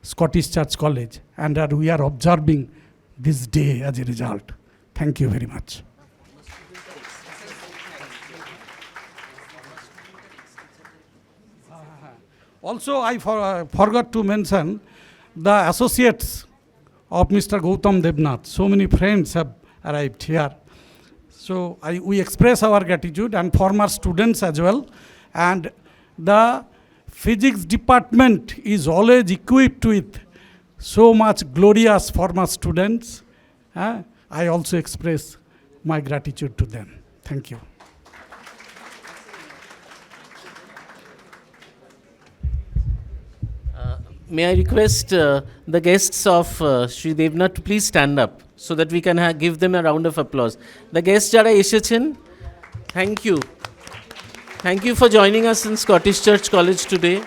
Scottish Church College, and we are observing this day as a result. Thank you very much. Also, I forgot to mention the associates of Mr. Gautam Debnath. So many friends have arrived here. So we express our gratitude, and former students as well. And the physics department is always equipped with so much glorious former students. I also express my gratitude to them. Thank you. May I request the guests of Shri Debnath to please stand up so that we can give them a round of applause. The guests jara eshechen, thank you. Thank you for joining us in Scottish Church College today.